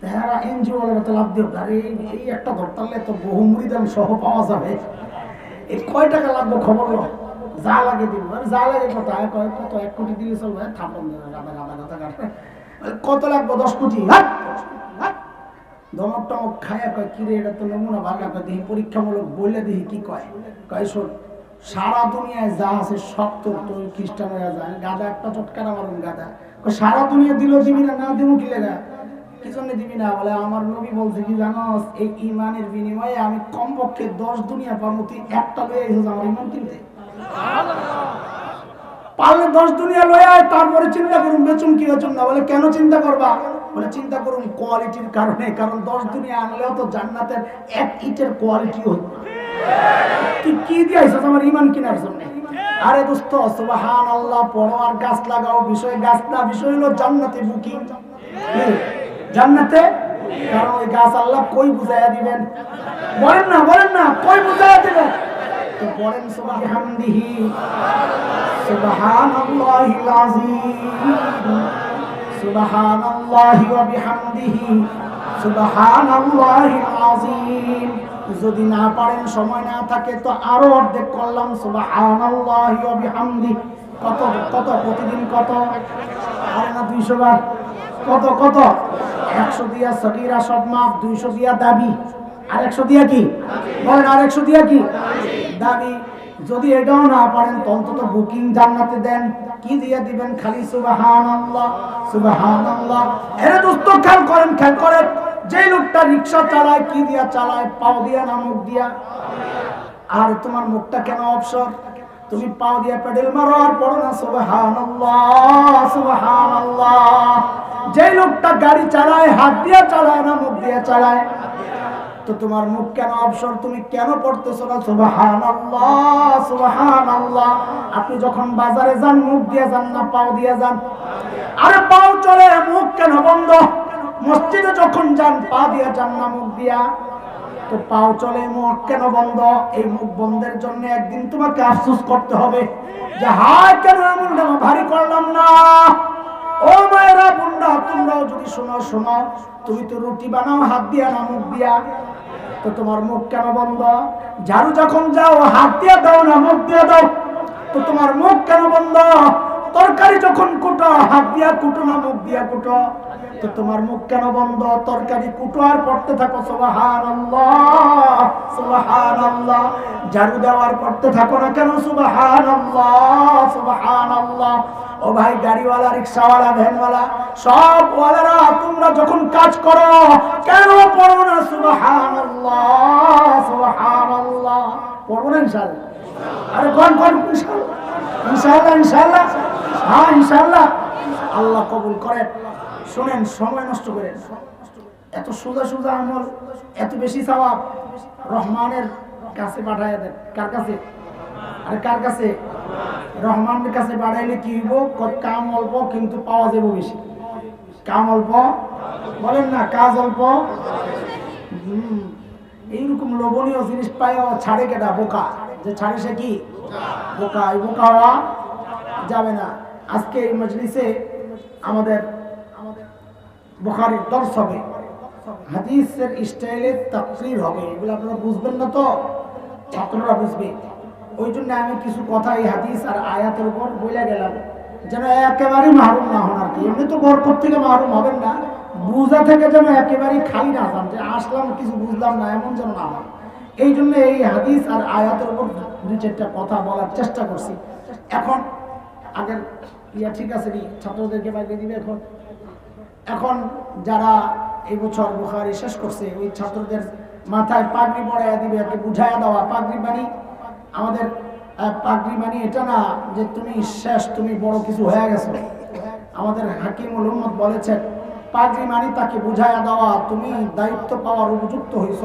তারা এনজিও ওয়ালারা তো লাভ দিও, আরে এই একটা ধরতালে তো বহু মুরিদান সহ পাওয়া যাবে, এই কয় টাকা লাগবে খবর লো, যা লাগে দিব। যা লাগে কত? কত 1 কোটি দিলে চলবে? থাপন গাদা গাদা গাদা গাদা, কত লাগবে? 10 কোটি। ধমক টমক খায়া কয় কিরে এটা তো নমুনা ভালো কয়, দেখি পরীক্ষামূলক বললে দেখি কি কয়। কয় শোন, সারা দুনিয়ায় যা আছে সব তোর, তুই খ্রিস্টান হয়ে যায়। গাদা একটা চটকারা মারুন গাদা। সারা দুনিয়া দিল দিবি না? না দিব কি লেগা, কি জন্য দিবি না? বলে আমার নবী বলছে কি জানোস, এই ইমানের বিনিময়ে আমি কমপক্ষে 10 দুনিয়া পাবো, তুই একটা লয়ে এসেছ আমার ইমান কিনতে। পারলে 10 দুনিয়া লয়ে আয়, তারপরে চিন্তা করুন বেচুন কি বেচুন না। বলে কেন চিন্তা করবা? বলে চিন্তা করুন কোয়ালিটির কারণে, কারণ 10 দুনিয়া আনলেও তো জান্নাতের এক ইটের কোয়ালিটি হইবে। তুই কি দিয়ে আইছস আমার ইমান কেনার জন্য? আরে দোস্ত সুবহানাল্লাহ পড়ো আর গাছ লাগাও, বিষয় গাছ না, বিষয় হলো জান্নাতে বুকিং। জান্নাতে, কারণ ওই গাছ আল্লাহ কই বুঝাইয়া দিবেন? বলেন না বলেন না, কই বুঝাইয়া দিবেন? তো বলেন সুবহানাল্লাহি সুবহানাল্লাহিল আযীম, সুবহানাল্লাহি ওয়া বিহামদিহি সুবহানাল্লাহিল আযীম। যদি না পারেন, সময় না থাকে তো আরো অর্ধেক করলাম, সুবহানাল্লাহি ওয়া বিহামদিহি। কত কত প্রতিদিন কত? আরে না 200 বার। কত কত? 100 দিয়া সগীরা সব মাপ, 200 দিয়া দাবি, আর 100 দিয়া কি? বলেন আর 100 দিয়া কি? দাবি। যদি এটাও না পারেন তো অন্তত বুকিং জান্নাতে দেন। কি দিয়ে দিবেন? খালি সুবহানাল্লাহ সুবহানাল্লাহ। এরে দোস্ত খেয়াল করেন, খেয়াল করেন, যে লোকটা রিকশা চালায় কি দিয়া চালায়? পাও দিয়া না মুখ দিয়া? আর তোমার মুখটা কেন অবসর? তুমি পাও দিয়া পেডেল মারো আর পড়ো না সুবহানাল্লাহ সুবহানাল্লাহ। যে লোকটা গাড়ি চালায় হাত দিয়া চালায় না মুখ দিয়া চালায়? তো তোমার মুখ কেন অবসর? তুমি কেন পড়তেছো না সুবহানাল্লাহ সুবহানাল্লাহ? আপনি যখন বাজারে যান মুখ দিয়ে যান না পাও দিয়ে যান? আরে পাও চলে, মুখ কেন বন্ধ? মসজিদে যখন যান পা দিয়ে যান না মুখ দিয়া? তো পাও চলে, মুখ কেন বন্ধ? এই মুখ বন্ধের জন্য একদিন তোমাকে আফসোস করতে হবে যে হায় কেন এমন ভারী করলাম না। ও মায়েরা বোনরা, তোমরাও যদি শোনো শোনো, তুমি তো রুটি বানাও হাত দিয়া না মুখ দিয়া? তো তোমার মুখ কেন বন্ধ? ঝাড়ু যখন যাও হাত দিয়া দাও না মুখ দিয়া দাও? তো তোমার মুখ কেন বন্ধ? তরকারি যখন কুটো হাত দিয়া কুটো না মুখ দিয়া কুটো? তো তোমার মুখ কেন বন্ধ? তরকারি কুটো আর পড়তে থাকো সুবহানাল্লাহ সুবহানাল্লাহ। ঝাড়ু দেওয়ার পড়তে থাকো না কেন সুবহানাল্লাহ সুবহানাল্লাহ? ও ভাই গাড়িওয়ালা, রিক্সাওয়ালা, ভ্যানওয়ালা, সব ওয়ালারা, তোমরা যখন কাজ করো কেন পড়ো না সুবহানাল্লাহ সুবহানাল্লাহ? পড়বো না ইনশাআল্লাহ? আরে কোন কোন ইনশাআল্লাহ ইনশাআল্লাহ ইনশাআল্লাহ? হ্যাঁ ইনশাআল্লাহ। আল্লাহ কবুল করেন। শুনেন, সময় নষ্ট করেন। এত সোজা সোজা আমল, এত বেশি সওয়াব রহমানের কাছে পাঠায় দেন। কার কাছে? আরে কার কাছে? রহমানের কাছে পাঠাইলে কি হইব? কাম অল্প কিন্তু পাওয়া যাবে বেশি। কাম অল্প, বলেন না, কাজ অল্প। এইরকম লোভনীয় জিনিস পাইও ছাড়ে কেটা? বোকা। যে ছাড়ে সে কি? বোকা। এই বোকা হওয়া যাবে না। আজকে এই মজলিসে আমাদের বুখারীর দর্স হবে, হাদিসের স্টাইলে তাফসীর হবে। এগুলো আপনারা বুঝবেন না তো, ছাত্ররা বুঝবে। ওই জন্য আমি কিছু কথা এই হাদিস আর আয়াতের উপর বলে গেলাম, যেন একেবারেই মাহরুম না হন। আর কি এমনি তো বরকত থেকে মাহরুম হবেন না, বুঝা থেকে যেন একেবারেই খালি না যান, যে আসলাম কিছু বুঝলাম না, এমন যেন না হয়। এই জন্য এই হাদিস আর আয়াতের উপর দুই চারটা কথা বলার চেষ্টা করছি। এখন আগের ঠিক আছে, ছাত্রদেরকে বাইরে দিবে। এখন যারা এই বছর বুখারী শেষ করছে ওই ছাত্রদের মাথায় পাগড়ি পরাইয়া দিবে, আর কি বুঝাইয়া দেওয়া। পাগড়ি মানে আমাদের পাগড়ি মানে এটা না যে তুমি শেষ, তুমি বড় কিছু হয়ে গেছো। আমাদের হাকিমুল উম্মত বলেছেন পাগড়ি মানে তাকে বুঝাইয়া দেওয়া তুমি দায়িত্ব পাওয়ার উপযুক্ত হইছ,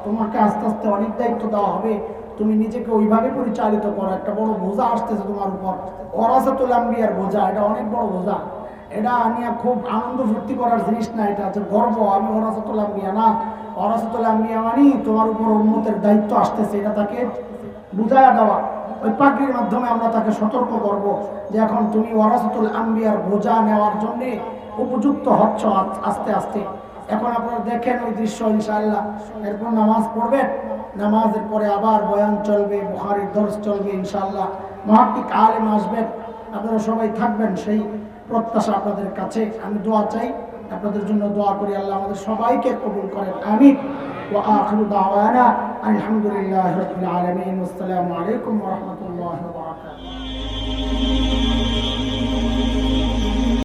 তোমাকে আস্তে আস্তে অনেক দায়িত্ব দেওয়া হবে, তুমি নিজেকে ওইভাবে পরিচালিত করো। একটা বড় বোঝা আসতেছে তোমার উপর, ওয়ারাসাতুল আম্বিয়ার বোঝা। এটা অনেক বড় বোঝা। এটা নিয়ে খুব আনন্দ ফুর্তি করার জিনিস না, এটা হচ্ছে গর্ব। আমি ওয়ারাসাতুল আম্বিয়া না, ওয়ারাসাতুল আম্বিয়া মানে তোমার উপর উম্মতের দায়িত্ব আসতেছে, এটা তাকে বুঝাইয়া দেওয়া। ওই পাগড়ির মাধ্যমে আমরা তাকে সতর্ক করব যে এখন তুমি ওয়ারাসাতুল আম্বিয়ার বোঝা নেওয়ার জন্য উপযুক্ত হচ্ছ আস্তে আস্তে। এখন আপনারা দেখেন ওই দৃশ্য ইনশাআল্লাহ। এরপর নামাজ পড়বেন, নামাজের পরে আবার বয়ান চলবে, বুখারীর দর্স চলবে ইনশাআল্লাহ। মুহাক্কিক আলেম আসবেন, আপনারা সবাই থাকবেন, সেই প্রত্যাশা আপনাদের কাছে। আমি দোয়া চাই, আপনাদের জন্য দোয়া করি, আল্লাহ আমাদের সবাইকে কবুল করেন, আমিন। ওয়া আখিরু দাওয়ানা আলহামদুলিল্লাহি রাব্বিল আলামিন। আসসালামু আলাইকুম ওয়া রাহমাতুল্লাহ।